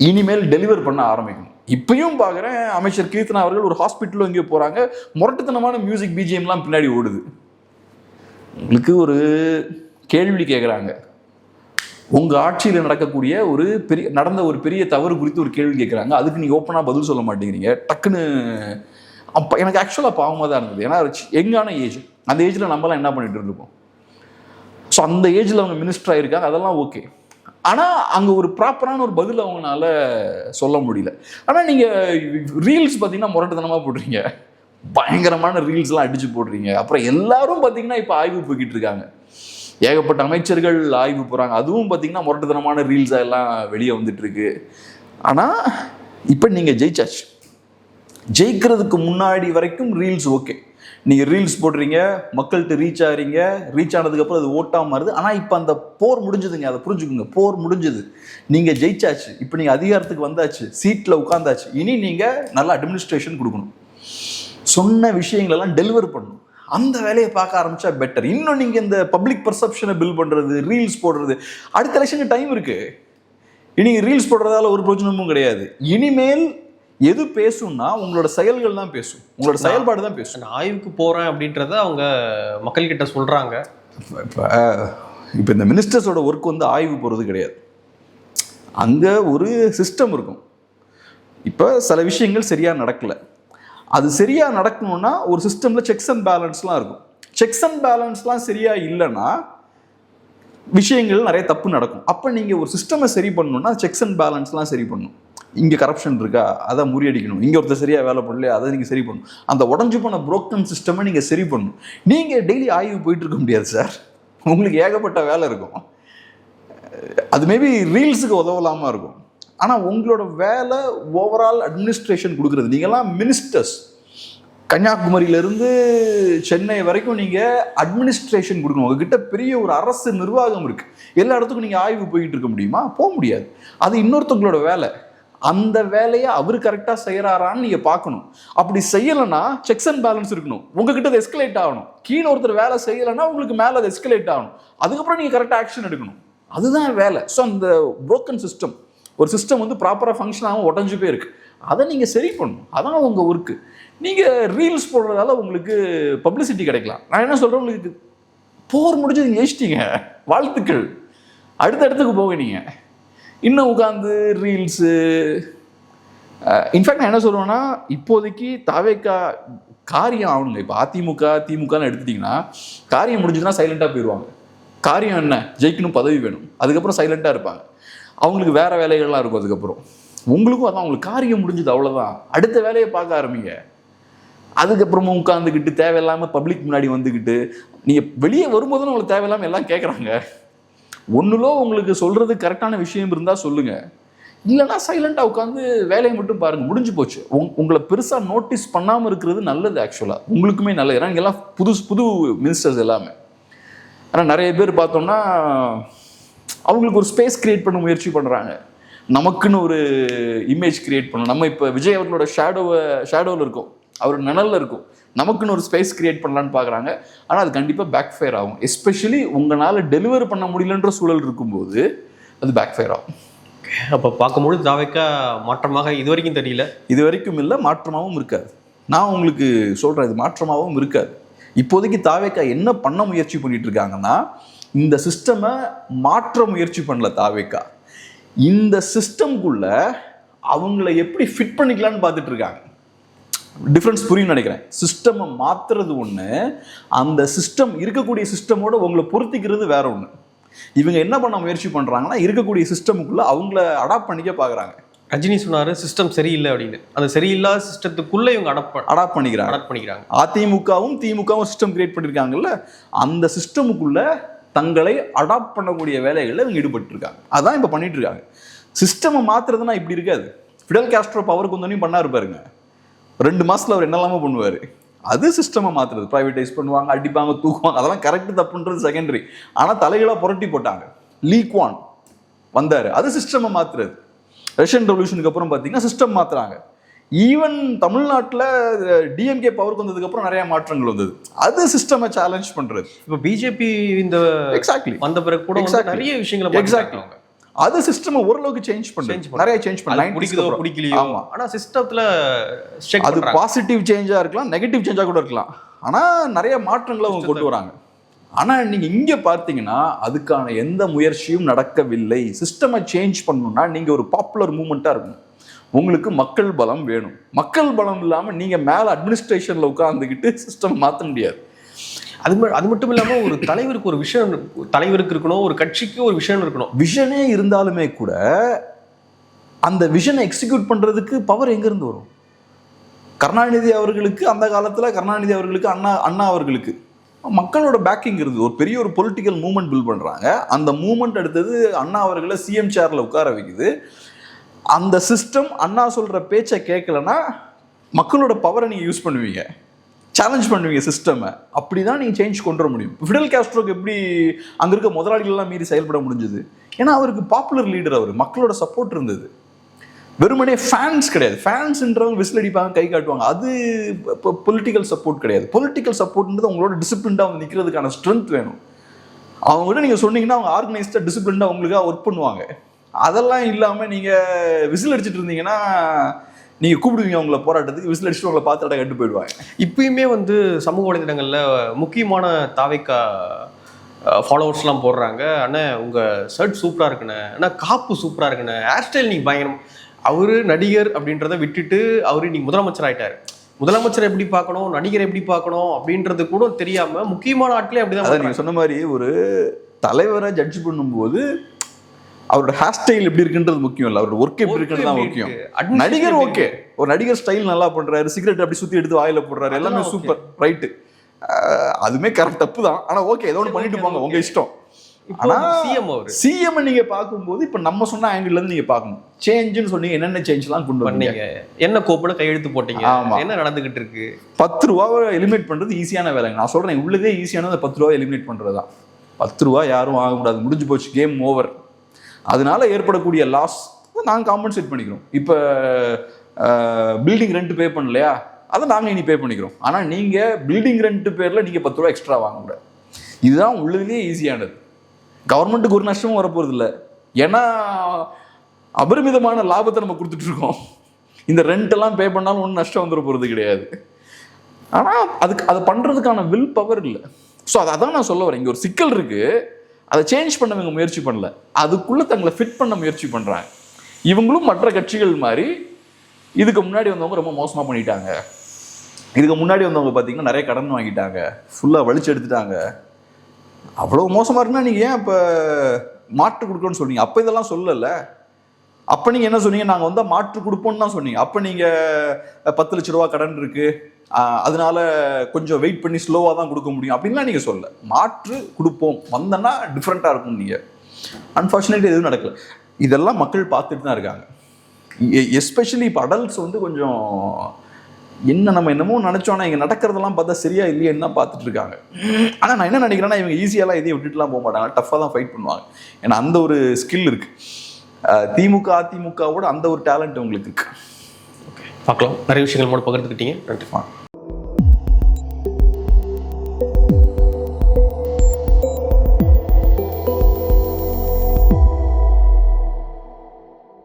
இனிமேல் டெலிவர் பண்ண ஆரம்பிக்கணும். இப்பயும் பார்க்குறேன் அமைச்சர் கீர்த்தனா அவர்கள் ஒரு ஹாஸ்பிட்டலும் இங்கே போகிறாங்க, முரட்டுத்தனமான மியூசிக் பிஜிஎம்லாம் பின்னாடி ஓடுது. உங்களுக்கு ஒரு கேள்வி கேட்குறாங்க, உங்கள் ஆட்சியில் நடக்கக்கூடிய நடந்த ஒரு பெரிய தவறு குறித்து ஒரு கேள்வி கேட்குறாங்க, அதுக்கு நீங்கள் ஓப்பனாக பதில் சொல்ல மாட்டேங்கிறீங்க. டக்குன்னு அப்போ எனக்கு ஆக்சுவலாக பாவமாக தான் இருந்தது. ஏன்னா எங்கான ஏஜ், அந்த ஏஜில் நம்மளாம் என்ன பண்ணிட்டு இருப்போம். ஸோ அந்த ஏஜில் அவங்க மினிஸ்டர் ஆகிருக்காங்க, அதெல்லாம் ஓகே. ஆனால் அங்கே ஒரு ப்ராப்பரான ஒரு பதில் அவங்களால சொல்ல முடியல. ஆனால் நீங்கள் ரீல்ஸ் பார்த்தீங்கன்னா முரட்டுத்தனமாக போடுறீங்க, பயங்கரமான ரீல்ஸ்லாம் அடித்து போடுறீங்க. அப்புறம் எல்லாரும் பார்த்தீங்கன்னா இப்போ ஆய்வு போய்கிட்டு இருக்காங்க, ஏகப்பட்ட அமைச்சர்கள் ஆய்வு போகிறாங்க, அதுவும் பார்த்தீங்கன்னா முரட்டுத்தனமான ரீல்ஸாக எல்லாம் வெளியே வந்துட்டு இருக்கு. ஆனால் இப்போ நீங்கள் ஜெயிச்சாச்சு. ஜெயிக்கிறதுக்கு முன்னாடி வரைக்கும் ரீல்ஸ் ஓகே, நீங்கள் ரீல்ஸ் போடுறீங்க, மக்கள்கிட்ட ரீச் ஆகிறீங்க, ரீச் ஆனதுக்கப்புறம் அது ஓட்டாக மாறுது. ஆனால் இப்போ அந்த போர் முடிஞ்சுதுங்க, அதை புரிஞ்சுக்குங்க. போர் முடிஞ்சுது, நீங்கள் ஜெயிச்சாச்சு, இப்போ நீங்கள் அதிகாரத்துக்கு வந்தாச்சு, சீட்டில் உட்காந்தாச்சு. இனி நீங்கள் நல்ல அட்மினிஸ்ட்ரேஷன் கொடுக்கணும், சொன்ன விஷயங்களெல்லாம் டெலிவர் பண்ணணும். அந்த வேலையை பார்க்க ஆரம்பித்தா பெட்டர். இன்னும் நீங்கள் இந்த பப்ளிக் பர்செப்ஷனை பில்ட் பண்ணுறது, ரீல்ஸ் போடுறது, அடுத்த எலெக்ஷனுக்கு டைம் இருக்குது. இனி ரீல்ஸ் போடுறதால ஒரு பிரயோஜனமும் கிடையாது. இனிமேல் எது பேசும்னா உங்களோட செயல்கள் தான் பேசும், உங்களோட செயல்பாடு தான் பேசும். நான் ஆய்வுக்கு போகிறேன் அப்படின்றத அவங்க மக்கள்கிட்ட சொல்கிறாங்க. இப்போ இந்த மினிஸ்டர்ஸோட ஒர்க் வந்து ஆய்வு போகிறது கிடையாது, அங்கே ஒரு சிஸ்டம் இருக்கும். இப்போ சில விஷயங்கள் சரியாக நடக்கலை, அது சரியாக நடக்கணும்னா ஒரு சிஸ்டமில் செக்ஸ் அண்ட் பேலன்ஸ்லாம் இருக்கும். செக்ஸ் அண்ட் பேலன்ஸ்லாம் சரியாக இல்லைன்னா விஷயங்கள் நிறைய தப்பு நடக்கும். அப்போ நீங்கள் ஒரு சிஸ்டமை சரி பண்ணணும்னா செக்ஸ் அண்ட் பேலன்ஸ்லாம் சரி பண்ணணும். இங்கே கரப்ஷன் இருக்கா, அதை முறியடிக்கணும். இங்கே ஒருத்தர் சரியாக வேலை பண்ணலையா, அதை நீங்கள் சரி பண்ணணும். அந்த உடஞ்சு போன புரோக்கன் சிஸ்டமை நீங்கள் சரி பண்ணணும். நீங்கள் டெய்லி ஆய்வு போயிட்டு இருக்க முடியாது சார், உங்களுக்கு ஏகப்பட்ட வேலை இருக்கும். அது மேபி ரீல்ஸுக்கு உதவலாமா இருக்கும். ஆனால் உங்களோட வேலை ஓவரால் அட்மினிஸ்ட்ரேஷன் கொடுக்குறது. நீங்கள்லாம் மினிஸ்டர்ஸ், கன்னியாகுமரியிலேருந்து சென்னை வரைக்கும் நீங்கள் அட்மினிஸ்ட்ரேஷன் கொடுக்கணும். உங்ககிட்ட பெரிய ஒரு அரசு நிர்வாகம் இருக்குது. எல்லா இடத்துக்கும் நீங்கள் ஆய்வு போய்கிட்டு இருக்க முடியுமா? போக முடியாது. அது இன்னொருத்தவங்களோட வேலை. அந்த வேலையை அவர் கரெக்டாக செய்கிறாரான்னு நீங்கள் பார்க்கணும். அப்படி செய்யலைன்னா செக்ஸ் அண்ட் பேலன்ஸ் இருக்கணும். உங்ககிட்ட அது எஸ்கலேட் ஆகணும். கீழே ஒருத்தர் வேலை செய்யலைன்னா உங்களுக்கு மேலே அது எஸ்கலேட் ஆகணும். அதுக்கப்புறம் நீங்கள் கரெக்டாக ஆக்ஷன் எடுக்கணும். அதுதான் வேலை. ஸோ அந்த புரோக்கன் சிஸ்டம், ஒரு சிஸ்டம் வந்து ப்ராப்பராக ஃபங்க்ஷன் ஆகாமல் உடஞ்சு போயிருக்கு, அதை நீங்கள் சரி பண்ணணும். அதான் உங்கள் ஒர்க்கு. நீங்கள் ரீல்ஸ் போடுறதால உங்களுக்கு பப்ளிசிட்டி கிடைக்கலாம். நான் என்ன சொல்கிறேன், உங்களுக்கு போர் முடிஞ்சு நீங்கள் ஜெயிச்சிட்டீங்க, வாழ்த்துக்கள், அடுத்த இடத்துக்கு போக. நீங்கள் இன்னும் உட்காந்து ரீல்ஸு, இன்ஃபேக்ட் நான் என்ன சொல்லுவேன்னா, இப்போதைக்கு தாவேக்கா காரியம் ஆகணுங்க. இப்போ அதிமுக திமுகன்னு எடுத்துட்டிங்கன்னா காரியம் முடிஞ்சதுன்னா சைலண்ட்டாக போயிடுவாங்க. காரியம் என்ன, ஜெயிக்கணும், பதவி வேணும், அதுக்கப்புறம் சைலண்ட்டாக இருப்பாங்க. அவங்களுக்கு வேறு வேலைகள்லாம் இருக்கும். அதுக்கப்புறம் உங்களுக்கும் அதான், உங்களுக்கு காரியம் முடிஞ்சது, அவ்வளோதான், அடுத்த வேலையை பார்க்க ஆரம்பிங்க. அதுக்கப்புறமும் உட்காந்துக்கிட்டு தேவையில்லாமல் பப்ளிக் முன்னாடி வந்துக்கிட்டு நீங்கள் வெளியே வரும்போது உங்களுக்கு தேவையில்லாமல் எல்லாம் கேட்குறாங்க. ஒன்றுலோ உங்களுக்கு சொல்கிறது கரெக்டான விஷயம் இருந்தால் சொல்லுங்கள், இல்லைன்னா சைலண்ட்டாக உட்காந்து வேலையை மட்டும் பாருங்கள், முடிஞ்சு போச்சு. உங்களை பெருசாக நோட்டீஸ் பண்ணாமல் இருக்கிறது நல்லது. ஆக்சுவலாக உங்களுக்குமே நல்லது. ஏன்னா இங்கெல்லாம் புது மினிஸ்டர்ஸ் எல்லாமே. ஆனால் நிறைய பேர் பார்த்தோம்னா அவங்களுக்கு ஒரு ஸ்பேஸ் கிரியேட் பண்ண முயற்சி பண்ணுறாங்க, நமக்குன்னு ஒரு இமேஜ் கிரியேட் பண்ணணும். நம்ம இப்போ விஜய் அவர்களோட ஷேடோவில் இருக்கும், அவர் நிழலில் இருக்கும், நமக்குன்னு ஒரு ஸ்பேஸ் கிரியேட் பண்ணலான்னு பார்க்குறாங்க. ஆனால் அது கண்டிப்பாக பேக் ஃபயர் ஆகும். எஸ்பெஷலி உங்களால் டெலிவர் பண்ண முடியலன்ற சூழல் இருக்கும்போது அது பேக் ஃபயர் ஆகும். அப்போ பார்க்கும்போது தாவேக்கா மாற்றமாக இது வரைக்கும் தெரியல, இது வரைக்கும் இல்லை, மாற்றமாகவும் இருக்காது. நான் உங்களுக்கு சொல்கிறேன், இது மாற்றமாகவும் இருக்காது. இப்போதைக்கு தாவேக்கா என்ன பண்ண முயற்சி பண்ணிட்டு இருக்காங்கன்னா, இந்த சிஸ்டமை மாற்ற முயற்சி பண்ணல தாவேக்கா, இந்த சிஸ்டம்குள்ள அவங்கள எப்படி ஃபிட் பண்ணிக்கலான்னு பார்த்துட்டு இருக்காங்க. டிஃப்ரென்ஸ் புரியும் நினைக்கிறேன். சிஸ்டமை மாற்றுறது ஒன்று, அந்த சிஸ்டம் இருக்கக்கூடிய சிஸ்டமோட உங்களை பொருத்திக்கிறது வேற ஒன்று. இவங்க என்ன பண்ண முயற்சி பண்ணுறாங்கன்னா, இருக்கக்கூடிய சிஸ்டமுக்குள்ள அவங்கள அடாப்ட் பண்ணிக்க பார்க்குறாங்க. ரஜினி சொன்னார் சிஸ்டம் சரியில்லை அப்படின்னு. அந்த சரியில்லாத சிஸ்டத்துக்குள்ளே இவங்க அடாப்ட் பண்ணிக்கிறாங்க. அதிமுகவும் திமுகவும் சிஸ்டம் கிரியேட் பண்ணியிருக்காங்கல்ல, அந்த சிஸ்டமுக்குள்ள தங்களை அடாப்ட் பண்ணக்கூடிய வேலைகளில் இவங்க ஈடுபட்டு இருக்காங்க. அதான் இப்போ பண்ணிட்டு இருக்காங்க. சிஸ்டமை மாற்றுறதுனா இப்படி இருக்காது. ஃபிடல் காஸ்ட்ரோ பவருக்கு வந்தோடனே பண்ணாரு பாருங்க, 2 மாசத்துல அவர் என்னெல்லாமோ பண்ணுவார். அது சிஸ்டமை மாற்றுறது. ப்ரைவேட்டைஸ் பண்ணுவாங்க, அடிப்பாங்க, தூக்குவாங்க, அதெல்லாம் கரெக்டு தப்புன்றது செகண்டரி. ஆனால் தலைகளாக புரட்டி போட்டாங்க. லீக்வான் வந்தார், அது சிஸ்டமை மாற்றுறது. ரஷ்யன் ரெவல்யூஷனுக்கு அப்புறம் பார்த்தீங்கன்னா சிஸ்டம் மாற்றுறாங்க. ஈவன் தமிழ்நாட்டில் டிஎம்கே பவருக்கு வந்ததுக்கப்புறம் நிறைய மாற்றங்கள் வந்தது, அது சிஸ்டமை சேலஞ்ச் பண்ணுறது. இப்போ பிஜேபி இந்த எக்ஸாக்ட்லி வந்த பிறகு கூட நிறைய விஷயங்களை அது சிஸ்டம் ஓரளவுக்கு சேஞ்ச் பண்ணுது, நிறைய சேஞ்ச் பண்ணல. பிடிக்குதோ பிடிக்கலையோ, ஆமா, ஆனா சிஸ்டத்துல அது பாசிட்டிவ் சேஞ்சா இருக்கலாம், நெகட்டிவ் சேஞ்சா கூட இருக்கலாம். ஆனா நிறைய மாற்றங்களை அவங்க கொண்டு வராங்க. ஆனா நீங்க இங்க பார்த்தீங்கன்னா அதுக்கான எந்த முயற்சியும் நடக்கவில்லை. சிஸ்டமை சேஞ்ச் பண்ணணும்னா நீங்க ஒரு பாப்புலர் மூவ்மெண்ட்டா இருக்கணும். உங்களுக்கு மக்கள் பலம் வேணும். மக்கள் பலம் இல்லாம நீங்க மேல அட்மினிஸ்ட்ரேஷன்ல உட்கார்ந்துக்கிட்டு சிஸ்டம் மாற்ற முடியாது. அது மட்டும் இல்லாம ஒரு தலைவருக்கு ஒரு விஷயம், தலைவருக்கு இருக்கணும், ஒரு கட்சிக்கு ஒரு விஷயம் இருக்கணும். விஷனே இருந்தாலுமே கூட அந்த விஷனை எக்ஸிக்யூட் பண்றதுக்கு பவர் எங்க இருந்து வரும்? கருணாநிதி அவர்களுக்கு அந்த காலத்துல, கருணாநிதி அவர்களுக்கு, அண்ணா அவர்களுக்கு மக்களோட பேக்கிங் இருக்குது. ஒரு பெரிய ஒரு பொலிட்டிக்கல் மூவ்மெண்ட் பில்ட் பண்றாங்க. அந்த மூவ்மெண்ட் அடுத்தது அண்ணா அவர்களை சிஎம் சேர்ல உட்கார வைக்குது. அந்த சிஸ்டம் அண்ணா சொல்ற பேச்சை கேட்கலன்னா மக்களோட பவரை நீங்க யூஸ் பண்ணுவீங்க, சேலஞ்ச் பண்ணுவீங்க சிஸ்டமை. அப்படிதான் நீங்க சேஞ்ச் கொண்டு வர முடியும். ஃபிடல் காஸ்ட்ரோக்கு எப்படி அங்க இருக்க முதலாளிகள் எல்லாம் மீறி செயல்பட முடிஞ்சது? ஏன்னா அவருக்கு பாப்புலர் லீடர், அவர் மக்களோட சப்போர்ட் இருந்தது. வெறுமனே ஃபேன்ஸ் கிடையாது. ஃபேன்ஸ்ன்றவங்க விசில் அடிப்பாங்க, கை காட்டுவாங்க, அது பொலிட்டிக்கல் சப்போர்ட் கிடையாது. பொலிட்டிக்கல் சப்போர்ட்ன்றது உங்களோட டிசிப்ளின்டா வந்து நிற்கிறதுக்கான ஸ்ட்ரென்த் வேணும். அவங்ககிட்ட நீங்க சொன்னீங்கன்னா அவங்க ஆர்கனைஸ்டா டிசிப்ளின்டா உங்களுக்காக ஒர்க் பண்ணுவாங்க. அதெல்லாம் இல்லாம நீங்க விசில் அடிச்சுட்டு இருந்தீங்கன்னா நீங்க கூப்பிடுவீங்க அவங்கள போராட்டத்துக்கு, விசில் அடிச்சுட்டு உங்களை பார்த்து கட்டு போயிடுவாங்க. இப்பயுமே வந்து சமூக வலைதளங்கள்ல முக்கியமான தாவேக்கா ஃபாலோவர்ஸ்லாம் போடுறாங்க, அண்ணா உங்க ஷர்ட் சூப்பரா இருக்குண்ணே, அண்ணா காப்பு சூப்பரா இருக்குண்ணே, ஹேர் ஸ்டைல் நீங்க பயங்கரம். அவரு நடிகர் அப்படின்றத விட்டுட்டு அவரு நீங்க முதலமைச்சர் ஆயிட்டாரு. முதலமைச்சர் எப்படி பார்க்கணும், நடிகர் எப்படி பார்க்கணும் அப்படின்றது கூட தெரியாம முக்கியமான ஆட்களே அப்படிதான். நீங்க சொன்ன மாதிரி ஒரு தலைவரை ஜட்ஜ் பண்ணும்போது அவரோட ஹேர் ஸ்டைல் எப்படி இருக்குன்றது முக்கியம் இல்லை, அவரோட ஒர்க் எப்படி இருக்குன்னு தான் முக்கியம். நடிகர் ஓகே, ஒரு நடிகர் ஸ்டைல் நல்லா பண்றாரு, சிகரெட் அப்படி சுத்தி எடுத்து வாயில போடுறாரு, எல்லாமே சூப்பர், ரைட்டு, அதுமே கரெக்ட், தப்பு தான். ஆனா ஓகே, ஏதோ ஒன்று பண்ணிட்டு போங்க, உங்க இஷ்டம். ஆனா சிஎம் நீங்க பார்க்கும்போது இப்ப நம்ம சொன்ன ஆங்கிள் இருந்து நீங்க பார்க்கணும். சேஞ்சுன்னு சொன்னீங்க, என்னென்ன சேஞ்ச்லாம் கொண்டு வந்தீங்க, என்ன கோப்புல கையெழுத்து போட்டீங்க, என்ன நடந்துகிட்டு இருக்கு. 10 ரூபாவை எலிமினேட் பண்றது ஈஸியான வேலைங்க. நான் சொல்றேன், உள்ளதே ஈஸியானது 10 ரூபாய் எலிமினேட் பண்றதுதான். 10 ரூபாய் யாரும் வாங்கக்கூடாது, முடிஞ்சு போச்சு, கேம் ஓவர். அதனால ஏற்படக்கூடிய லாஸ் நாங்கள் காம்பன்சேட் பண்ணிக்கிறோம். இப்போ பில்டிங் ரெண்ட் பே பண்ணலையா, அதை நாங்கள் இனி பே பண்ணிக்கிறோம். ஆனால் நீங்கள் பில்டிங் ரெண்ட் பேரில் நீங்கள் 10 ரூபா எக்ஸ்ட்ரா வாங்கக்கூடாது. இதுதான் உள்ளதுலேயே ஈஸியானது. கவர்மெண்ட்டுக்கு ஒரு நஷ்டமும் வரப்போகிறது இல்லை, ஏன்னா அபரிமிதமான லாபத்தை நம்ம கொடுத்துட்ருக்கோம். இந்த ரெண்டெல்லாம் பே பண்ணாலும் ஒன்றும் நஷ்டம் வந்துட போகிறது கிடையாது. ஆனால் அதை பண்ணுறதுக்கான வில் பவர் இல்லை. ஸோ அதான் நான் சொல்ல வரேன், இங்கே ஒரு சிக்கல் இருக்குது. அதை சேஞ்ச் பண்ணவங்க முயற்சி பண்ணல, அதுக்குள்ளே தங்களை ஃபிட் பண்ண முயற்சி பண்ணுறாங்க. இவங்களும் மற்ற கட்சிகள் மாதிரி இதுக்கு முன்னாடி வந்தவங்க ரொம்ப மோசமாக பண்ணிட்டாங்க. இதுக்கு முன்னாடி வந்தவங்க பார்த்தீங்கன்னா நிறைய கடன் வாங்கிட்டாங்க, ஃபுல்லாக வலிச்சு எடுத்துட்டாங்க. அவ்வளோ மோசமாக இருக்குன்னா நீங்கள் ஏன் இப்போ மாற்று கொடுக்கணும்னு சொன்னீங்க? அப்போ இதெல்லாம் சொல்லலை. அப்போ நீங்கள் என்ன சொன்னீங்க? நாங்கள் வந்தால் மாற்று கொடுப்போம்னு தான் சொன்னீங்க. அப்போ நீங்கள் 10 லட்ச ரூபா கடன் இருக்குது, அதனால கொஞ்சம் வெயிட் பண்ணி ஸ்லோவாக தான் கொடுக்க முடியும் அப்படின்லாம் நீங்கள் சொல்ல. மாற்று கொடுப்போம், வந்தோன்னா டிஃப்ரெண்ட்டாக இருக்கும். நீங்கள் அன்ஃபார்ச்சுனேட்லி எதுவும் நடக்கல. இதெல்லாம் மக்கள் பார்த்துட்டு தான் இருக்காங்க. எஸ்பெஷலி இப்போ அடல்ட்ஸ் வந்து கொஞ்சம் நம்ம என்னமோ நினச்சோன்னா இங்கே நடக்கிறதெல்லாம் பார்த்தா சரியா இல்லையேன்னு தான் பார்த்துட்டு இருக்காங்க. ஆனால் நான் என்ன நினைக்கிறேன்னா, இவங்க ஈஸியாலாம் இதையும் விட்டுட்டுலாம் போக மாட்டாங்க, டஃப்பாக தான் ஃபைட் பண்ணுவாங்க. ஏன்னா அந்த ஒரு ஸ்கில் இருக்குது. திமுக அதிமுகவோட அந்த ஒரு டேலண்ட் உங்களுக்கு இருக்கு. பார்க்கலாம். நிறைய விஷயங்கள் மூலம் பகிர்ந்துக்கிட்டீங்க. நன்றி.